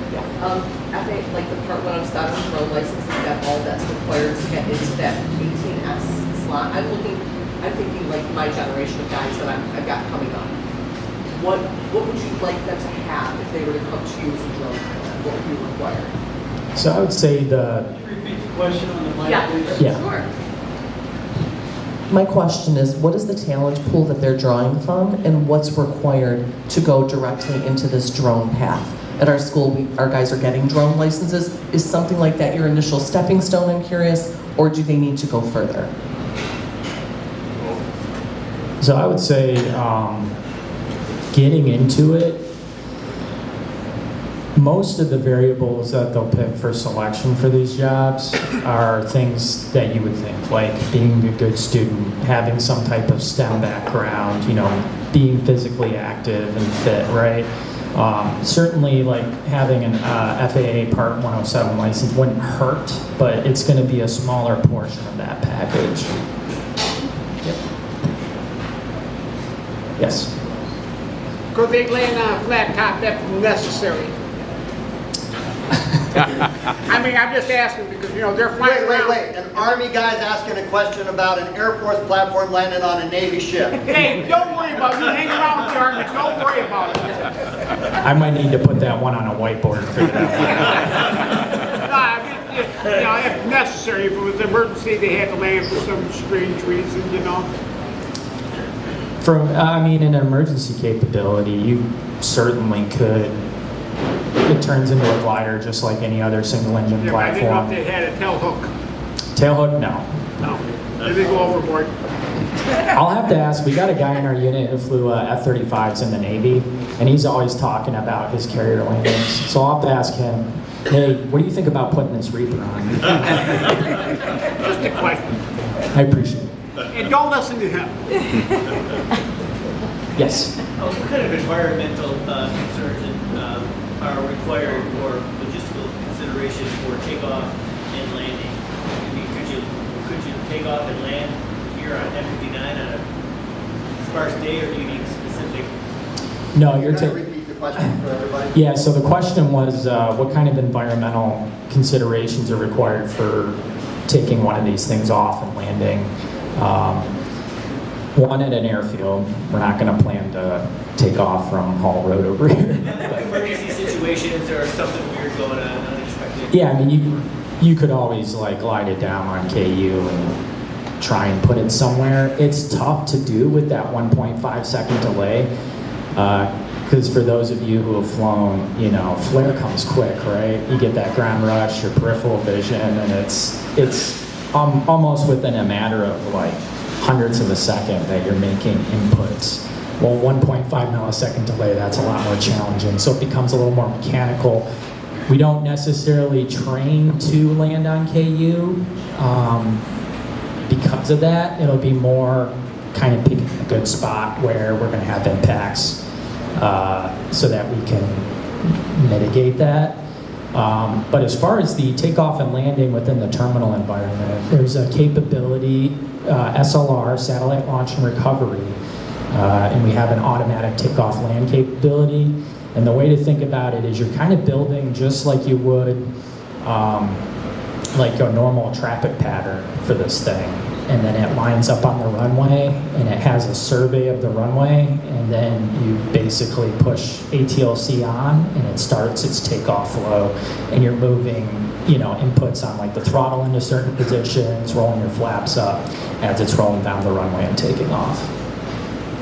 FA, like the Part 107 drone license, is that all that's required to get into that 18S slot? I'm thinking like my generation of guys that I've got coming up. What would you like them to have if they were to come to you as a drone pilot? What would be required? So I would say Can you repeat the question on the mic, please? Yeah. Sure. My question is, what is the talent pool that they're drawing from, and what's required to go directly into this drone path? At our school, our guys are getting drone licenses. Is something like that your initial stepping stone, I'm curious, or do they need to go further? So I would say getting into it, most of the variables that they'll pick for selection for these jobs are things that you would think, like being a good student, having some type of STEM background, you know, being physically active and fit, right? Certainly, like having an FAA Part 107 license wouldn't hurt, but it's going to be a smaller portion of that package. Yep. Yes. Could they land on a flat top if necessary? I mean, I'm just asking because, you know, they're flying around. Wait. An Army guy's asking a question about an Air Force platform landing on a Navy ship. Hey, don't worry about it. You hang around with the Army. Don't worry about it. I might need to put that one on a whiteboard and figure that No, I mean, you know, if necessary, if it was an emergency, they had to land for some strange reason, you know. out. I mean, in an emergency capability, you certainly could. It turns into a glider just like any other single engine Yeah, but I didn't know if platform. they had a tail hook. Tailhook, no. No. Did they go overboard? I'll have to ask. We got a guy in our unit who flew F-35s in the Navy, and he's always talking about his carrier landings. So I'll have to ask him, hey, what do you think about putting this Reaper on? Just a question. I appreciate it. And don't listen to him. Yes. What kind of environmental concerns are required or logistical considerations for takeoff and landing? I mean, could you take off and land here on MQ9 on a sparse day, or do you need specific? No, you're Can I taking. repeat the question for everybody? Yeah, so the question was what kind of environmental considerations are required for taking one of these things off and landing? One, at an airfield. We're not going to plan to take off from Hall Road over here. Emergency situations or something weird going on, unexpected? Yeah, I mean, you could always like glide it down on KU and try and put it somewhere. It's tough to do with that 1.5 second delay. Because for those of you who have flown, you know, flare comes quick, right? You get that ground rush, your peripheral vision, and it's almost within a matter of like hundredths of a second that you're making inputs. Well, 1.5 millisecond delay, that's a lot more challenging. So it becomes a little more mechanical. We don't necessarily train to land on KU. Because of that, it'll be more kind of picking a good spot where we're going to have impacts. so that we can mitigate that. But as far as the takeoff and landing within the terminal environment, there's a capability, SLR, satellite launch and recovery, and we have an automatic takeoff land capability. And the way to think about it is you're kind of building just like you would like a normal traffic pattern for this thing. And then it lines up on the runway, and it has a survey of the runway, and then you basically push ATLC on, and it starts its takeoff flow, and you're moving, inputs on like the throttle into certain positions, rolling your flaps up as it's rolling down the runway and taking off.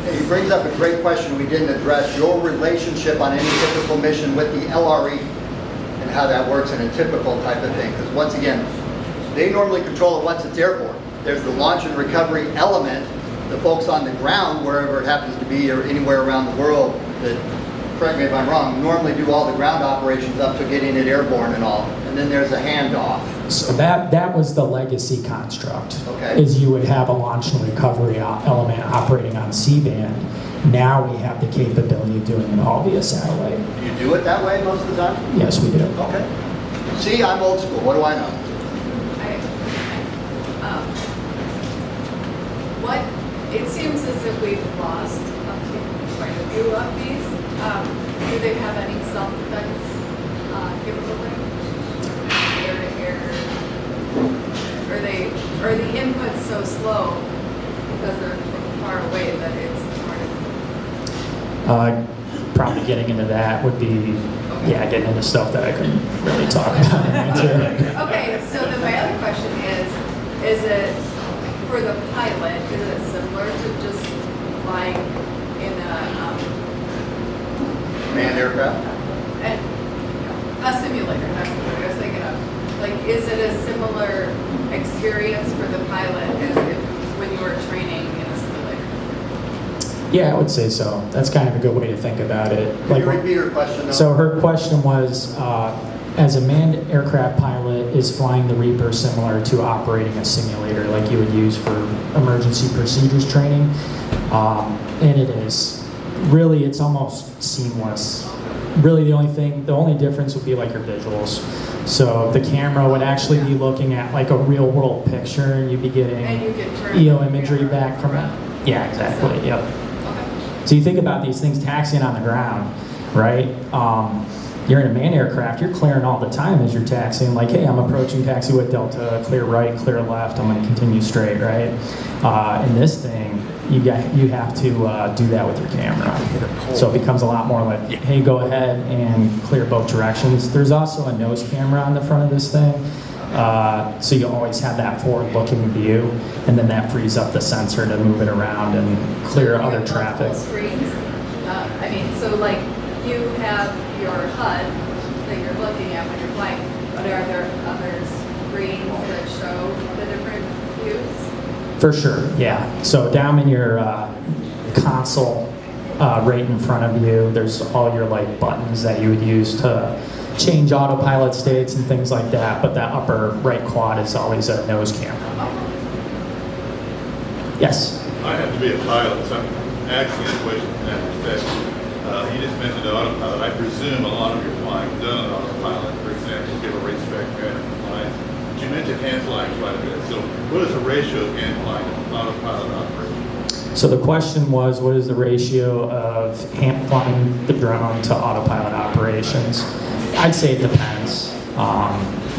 He brings up a great question we didn't address, your relationship on any typical mission with the LRE and how that works in a typical type of thing. Because once again, they normally control it once it's airborne. There's the launch and recovery element. The folks on the ground, wherever it happens to be or anywhere around the world, that, correct me if I'm wrong, normally do all the ground operations up to getting it airborne and all. And then there's a handoff. So that was the legacy construct, Okay. is you would have a launch and recovery element operating on C-band. Now we have the capability of doing it all via satellite. Do you do it that way most of the time? Yes, we do. Okay. See, I'm old school. What do I know? It seems as if we've lost quite a few of these. Do they have any self-defense capability? Are the inputs so slow because they're from far away that it's hard? Probably getting into that would be, getting into stuff that I couldn't really talk about and answer. Okay, so then my other question is it, for the pilot, is it similar to just flying in Manned aircraft? a simulator? That's the word I was thinking of. Like, is it a similar experience for the pilot as if when you were training in a simulator? Yeah, I would say so. That's kind of a good way to think about it. Can you repeat her question, though? So her question was, as a manned aircraft pilot, is flying the Reaper similar to operating a simulator like you would use for emergency procedures training? And it is. Really, it's almost seamless. Really, the only difference would be like your visuals. So the camera would actually be looking at like a real world picture, and you'd be getting EO imagery back from it. Yeah, exactly. Yep. So you think about these things taxiing on the ground, right? You're in a manned aircraft, you're clearing all the time as you're taxiing, like, hey, I'm approaching taxiway delta, clear right, clear left, I'm gonna continue straight, right? In this thing, you have to do that with your camera. So it becomes a lot more like, hey, go ahead and clear both directions. There's also a nose camera on the front of this thing. So you always have that forward-looking view, and then that frees up the sensor to move it around and clear other traffic. Screens. So like you have your HUD that you're looking at when you're flying, but are there other screens that show the different views? For sure, yeah. So down in your console, right in front of you, there's all your like buttons that you would use to change autopilot states and things like that, but that upper right quad is always a nose camera. Yes? I have to be a pilot, so I'm asking a question in that respect. You just mentioned autopilot. I presume a lot of your flying is done on autopilot. For example, if you have a race track pattern flying. But you mentioned hand flying quite a bit. So what is the ratio of hand flying to autopilot operation? So the question was, what is the ratio of hand flying the drone to autopilot operations? I'd say it depends.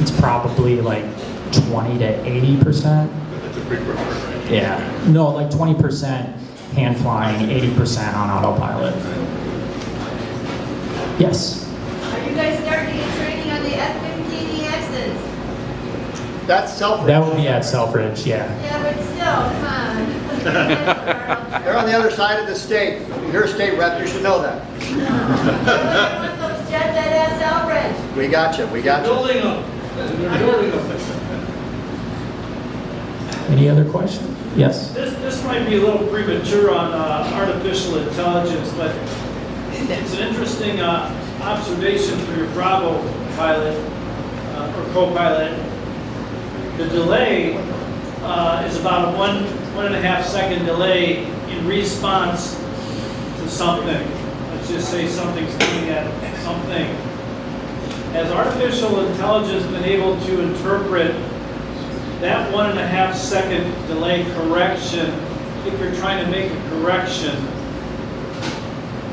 It's probably like 20 to 80%. That's a big reference, right? Yeah. No, like 20% hand flying, 80% on autopilot. Yes. Are you guys starting training on the F-15EXs? That's Selfridge. That would be at Selfridge, yeah. Yeah, but still, come on. They're on the other side of the state. You're a state rep, you should know that. One of those jets at Selfridge. We got you, we got you. Building them. They're building them. Any other questions? Yes. This might be a little premature on artificial intelligence, but it's an interesting observation for your Bravo pilot or co-pilot. The delay is about a 1.5 second delay in response to something. Let's let's just say something's coming at something. Has artificial intelligence been able to interpret that 1.5 second delay correction if you're trying to make a correction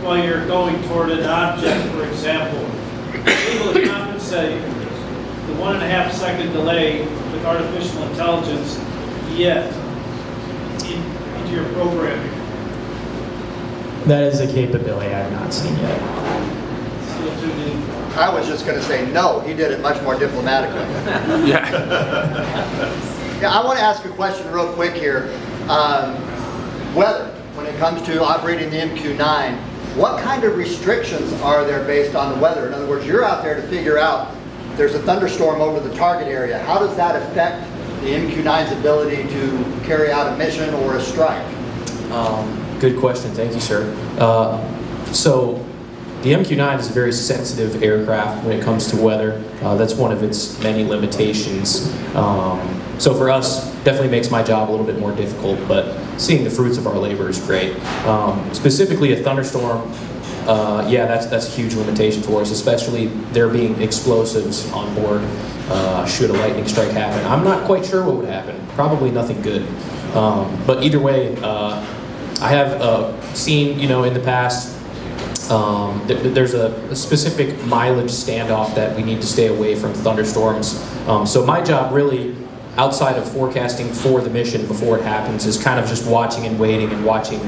while you're going toward an object, for example? Able to compensate the 1.5 second delay with artificial intelligence yet into your programming? That is a capability I have not seen yet. Still too new. I was just going to say no. He did it much more diplomatically. Yeah. Yeah, I want to ask a question real quick here. Weather, when it comes to operating the MQ9, what kind of restrictions are there based on the weather? In other words, you're out there to figure out there's a thunderstorm over the target area. How does that affect the MQ9's ability to carry out a mission or a strike? Good question, thank you, sir. So the MQ9 is a very sensitive aircraft when it comes to weather. That's one of its many limitations. So for us, definitely makes my job a little bit more difficult, but seeing the fruits of our labor is great. Specifically a thunderstorm, yeah, that's a huge limitation for us, especially there being explosives on board should a lightning strike happen. I'm not quite sure what would happen. Probably nothing good. But either way, I have seen, in the past, there's a specific mileage standoff that we need to stay away from thunderstorms. So my job really, outside of forecasting for the mission before it happens, is kind of just watching and waiting and watching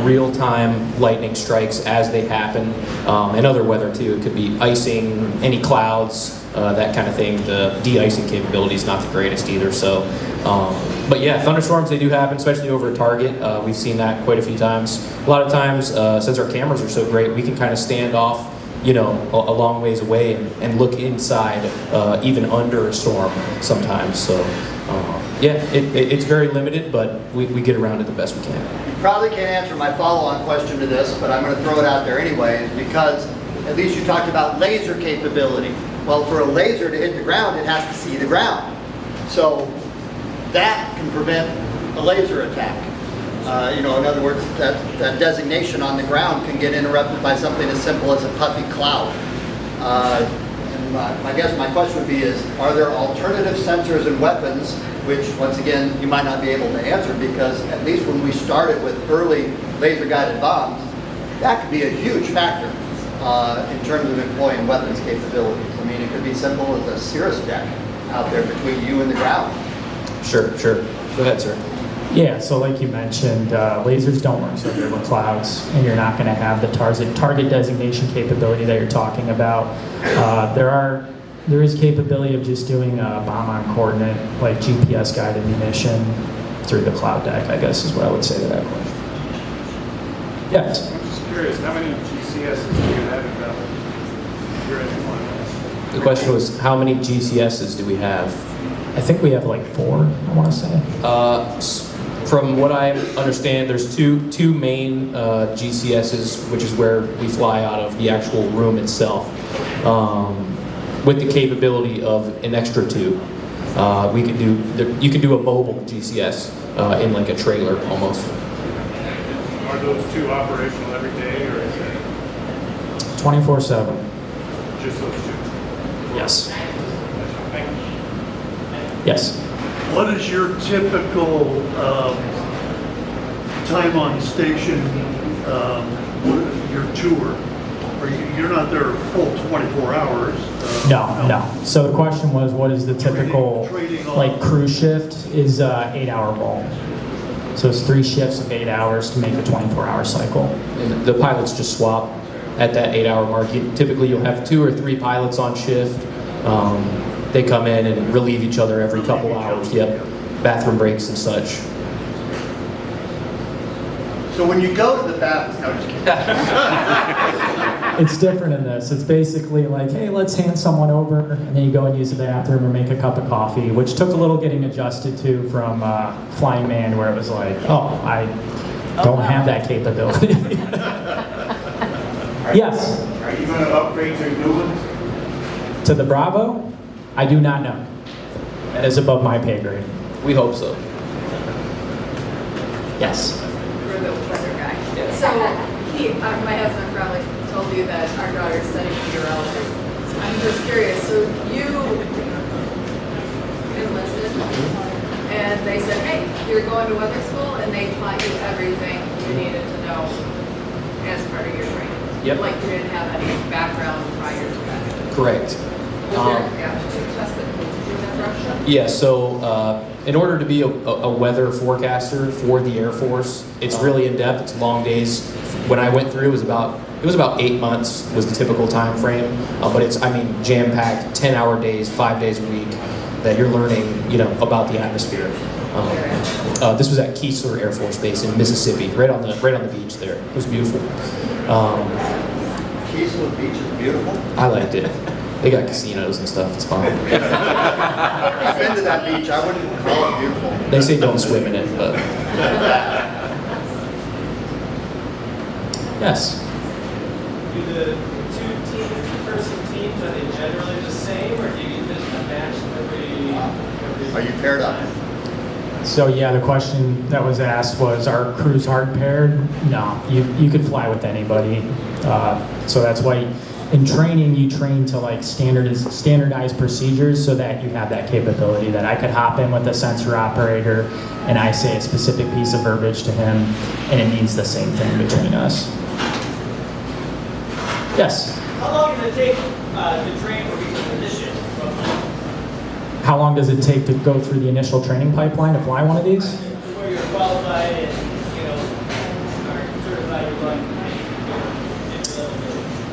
real-time lightning strikes as they happen, and other weather too. It could be icing, any clouds, that kind of thing. The de-icing capability is not the greatest either. So, but yeah, thunderstorms, they do happen, especially over a target. We've seen that quite a few times. A lot of times, since our cameras are so great, we can kind of stand off, a long ways away and look inside, even under a storm sometimes. So, yeah, it's very limited, but we get around it the best we can. You probably can't answer my follow-on question to this, but I'm going to throw it out there anyways, because at least you talked about laser capability. Well, for a laser to hit the ground, it has to see the ground. So that can prevent a laser attack. In other words, that designation on the ground can get interrupted by something as simple as a puffy cloud. And I guess my question would be are there alternative sensors and weapons, which once again, you might not be able to answer, because at least when we started with early laser-guided bombs, that could be a huge factor in terms of employing weapons capabilities. I mean, it could be simple as a cirrus deck out there between you and the ground. Sure. Go ahead, sir. Yeah, so like you mentioned, lasers don't work so good with clouds, and you're not going to have the target designation capability that you're talking about. There is capability of just doing a bomb on coordinate, like GPS guided munition through the cloud deck, I guess is what I would say to that question. Yes. I'm just curious, how many GCSs do you have in Bell? You're in one. The question was, how many GCSs do we have? I think we have like 4, I want to say. From what I understand, there's two main GCSs, which is where we fly out of, the actual room itself, with the capability of an extra 2. You can do a mobile GCS in like a trailer almost. Are those 2 operational every day, or is it 24/7. just those 2? Yes. Thank you. Yes. What is your typical time on station, your tour? You're not there full 24 hours. No. So the question was, what is the typical crew shift? Is 8-hour roll. So it's 3 shifts of 8 hours to make the 24-hour cycle. And the pilots just swap at that 8-hour mark. Typically, you'll have 2 or 3 pilots on shift. They come in and relieve each other every couple hours. Yep, bathroom breaks and such. So when you go to the bathroom, no, just kidding. It's different in this. It's basically like, hey, let's hand someone over, and then you go and use the bathroom or make a cup of coffee, which took a little getting adjusted to from Flying Man, where it was like, oh, I don't have that capability. Yes? Are you going to upgrade to new ones? To the Bravo? I do not know. That is above my pay grade. We hope so. Yes. For the weather guy. So my husband probably told you that our daughter's studying to be a relative. So I'm just curious, so you enlisted, and they said, hey, you're going to weather school, and they taught you everything you needed to know as part of your training. Yep. Like you didn't have any background prior to that. Correct. Was there an aptitude test that put you in that direction? Yeah, so in order to be a weather forecaster for the Air Force, it's really in depth. It's long days. When I went through, it was about 8 months was the typical time frame. But it's jam packed, 10-hour days, 5 days a week that you're learning about the atmosphere. This was at Keesler Air Force Base in Mississippi, right on the beach there. It was beautiful. Keesler Beach is beautiful. I liked it. They got casinos and stuff. It's fine. I've been to that beach. I wouldn't call it beautiful. They say don't swim in it, but yes. Do the two-person teams, are they generally the same, or do you get a match every Are you paired up? So yeah, the question that was asked was, are crews hard paired? No, you could fly with anybody. So that's why in training you train to like standardized procedures so that you have that capability that I could hop in with a sensor operator and I say a specific piece of verbiage to him and it means the same thing between us. Yes? How long does it take to train for each position? How long does it take to go through the initial training pipeline to fly one of these? Where you're qualified and, are certified to run.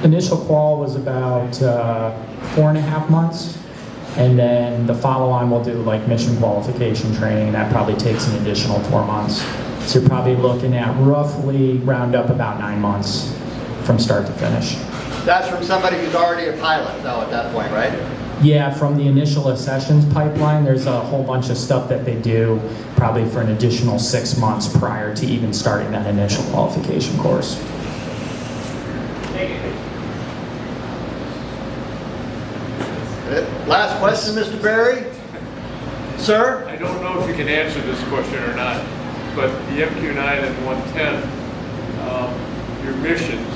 Initial qual was about 4.5 months, and then the follow-on we'll do like mission qualification training, and that probably takes an additional 4 months. So you're probably looking at roughly round up about 9 months from start to finish. That's from somebody who's already a pilot, though, at that point, right? Yeah, from the initial accessions pipeline, there's a whole bunch of stuff that they do probably for an additional 6 months prior to even starting that initial qualification course. Last question, Mr. Berry? Sir? I don't know if you can answer this question or not, but the MQ9 and 110, your missions,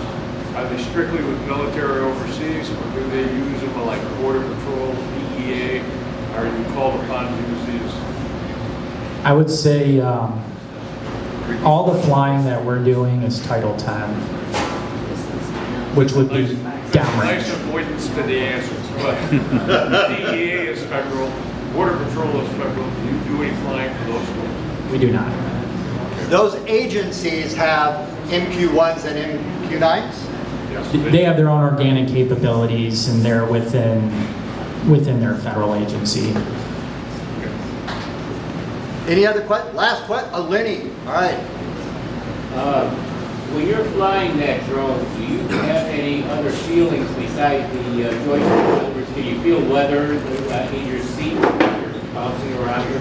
are they strictly with military overseas, or do they use them like Border Patrol, DEA? Are you called upon to use these? I would say all the flying that we're doing is Title 10, which would be downrange. Nice avoidance to the answers, but DEA is federal, Border Patrol is federal. Do you do any flying for those folks? We do not. Those agencies have MQ1s and MQ9s? They have their own organic capabilities, and they're within their federal agency. Any other questions? Last question? Lenny. All right. When you're flying that drone, do you have any other feelings besides the joystick numbers? Can you feel weather in your seat when you're bouncing around your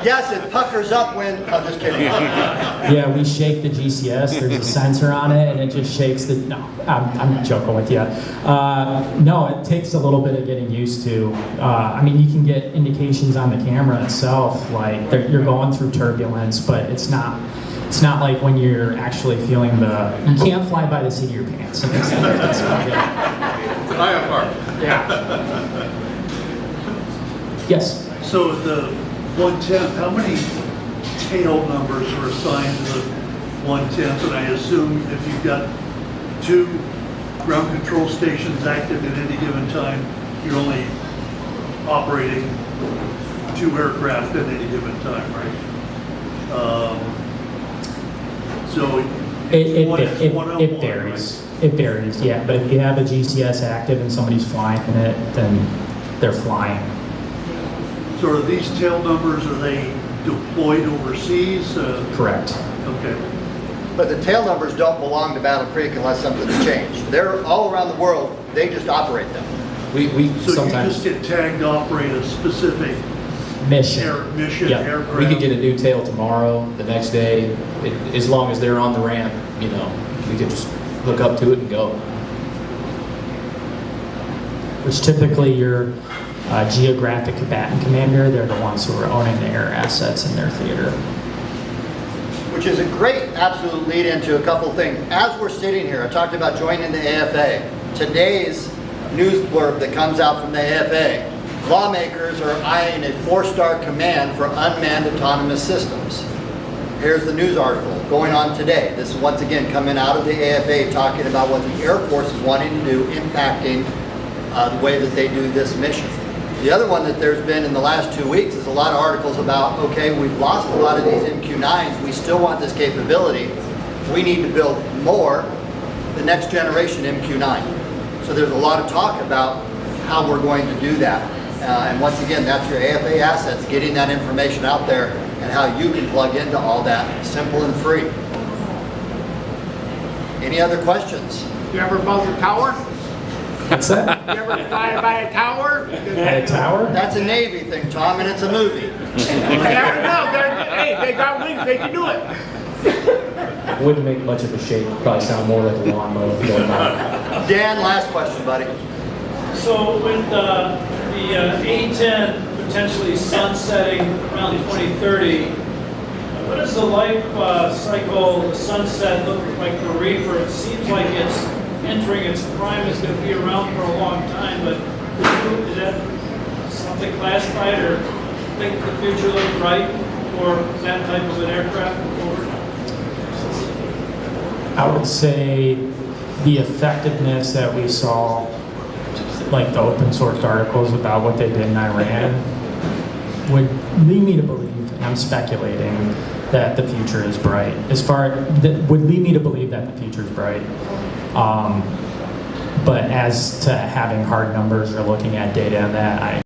Yes, it puckers up when... I'm just kidding. Yeah, we shake the GCS. There's a sensor on it, and it just shakes the... No, I'm joking with you. No, it takes a little bit of getting used to. You can get indications on the camera itself, like you're going through turbulence, but it's not like when you're actually feeling you can't fly by the seat of your pants. Yeah. Yes. So the 110, how many tail numbers are assigned to the 110th? And I assume if you've got 2 ground control stations active at any given time, you're only operating 2 aircraft at any given time, right? So it varies. It varies, yeah. But if you have a GCS active and somebody's flying in it, then they're flying. So are these tail numbers, are they deployed overseas? Correct. Okay. But the tail numbers don't belong to Battle Creek unless something's changed. They're all around the world. They just operate them. So sometimes you just get tagged to operate a specific mission aircraft. we could get a new tail tomorrow, the next day, as long as they're on the ramp, we could just hook up to it and go. Which typically your geographic combatant commander, they're the ones who are owning the air assets in their theater. which is a great absolute lead into a couple things. As we're sitting here, I talked about joining the AFA. Today's news blurb that comes out from the AFA, lawmakers are eyeing a 4-star command for unmanned autonomous systems. Here's the news article going on today. This is once again coming out of the AFA talking about what the Air Force is wanting to do, impacting the way that they do this mission. The other one that there's been in the last 2 weeks is a lot of articles about, okay, we've lost a lot of these MQ9s, we still want this capability, we need to build more, the next generation MQ9. So there's a lot of talk about how we're going to do that. And once again, that's your AFA assets, getting that information out there and how you can plug into all that, simple and free. Any other questions? You ever buzz a tower? What's that? You ever fly by a tower? At a tower? That's a Navy thing, Tom, and it's a movie. You never know. Hey, they got wings, they can do it. Wouldn't make much of a shape. Probably sound more like a lawnmower if you don't mind. Dan, last question, buddy. So with the A10 potentially sunsetting around 2030, what does the life cycle, the sunset look like for Reefer? It seems like it's entering its prime, is going to be around for a long time, but is that something classified or think the future looks bright for that type of an aircraft forward? I would say the effectiveness that we saw, like the open source articles about what they did in Iran, would lead me to believe, and I'm speculating, that the future is bright. Would lead me to believe that the future is bright. But as to having hard numbers or looking at data on that,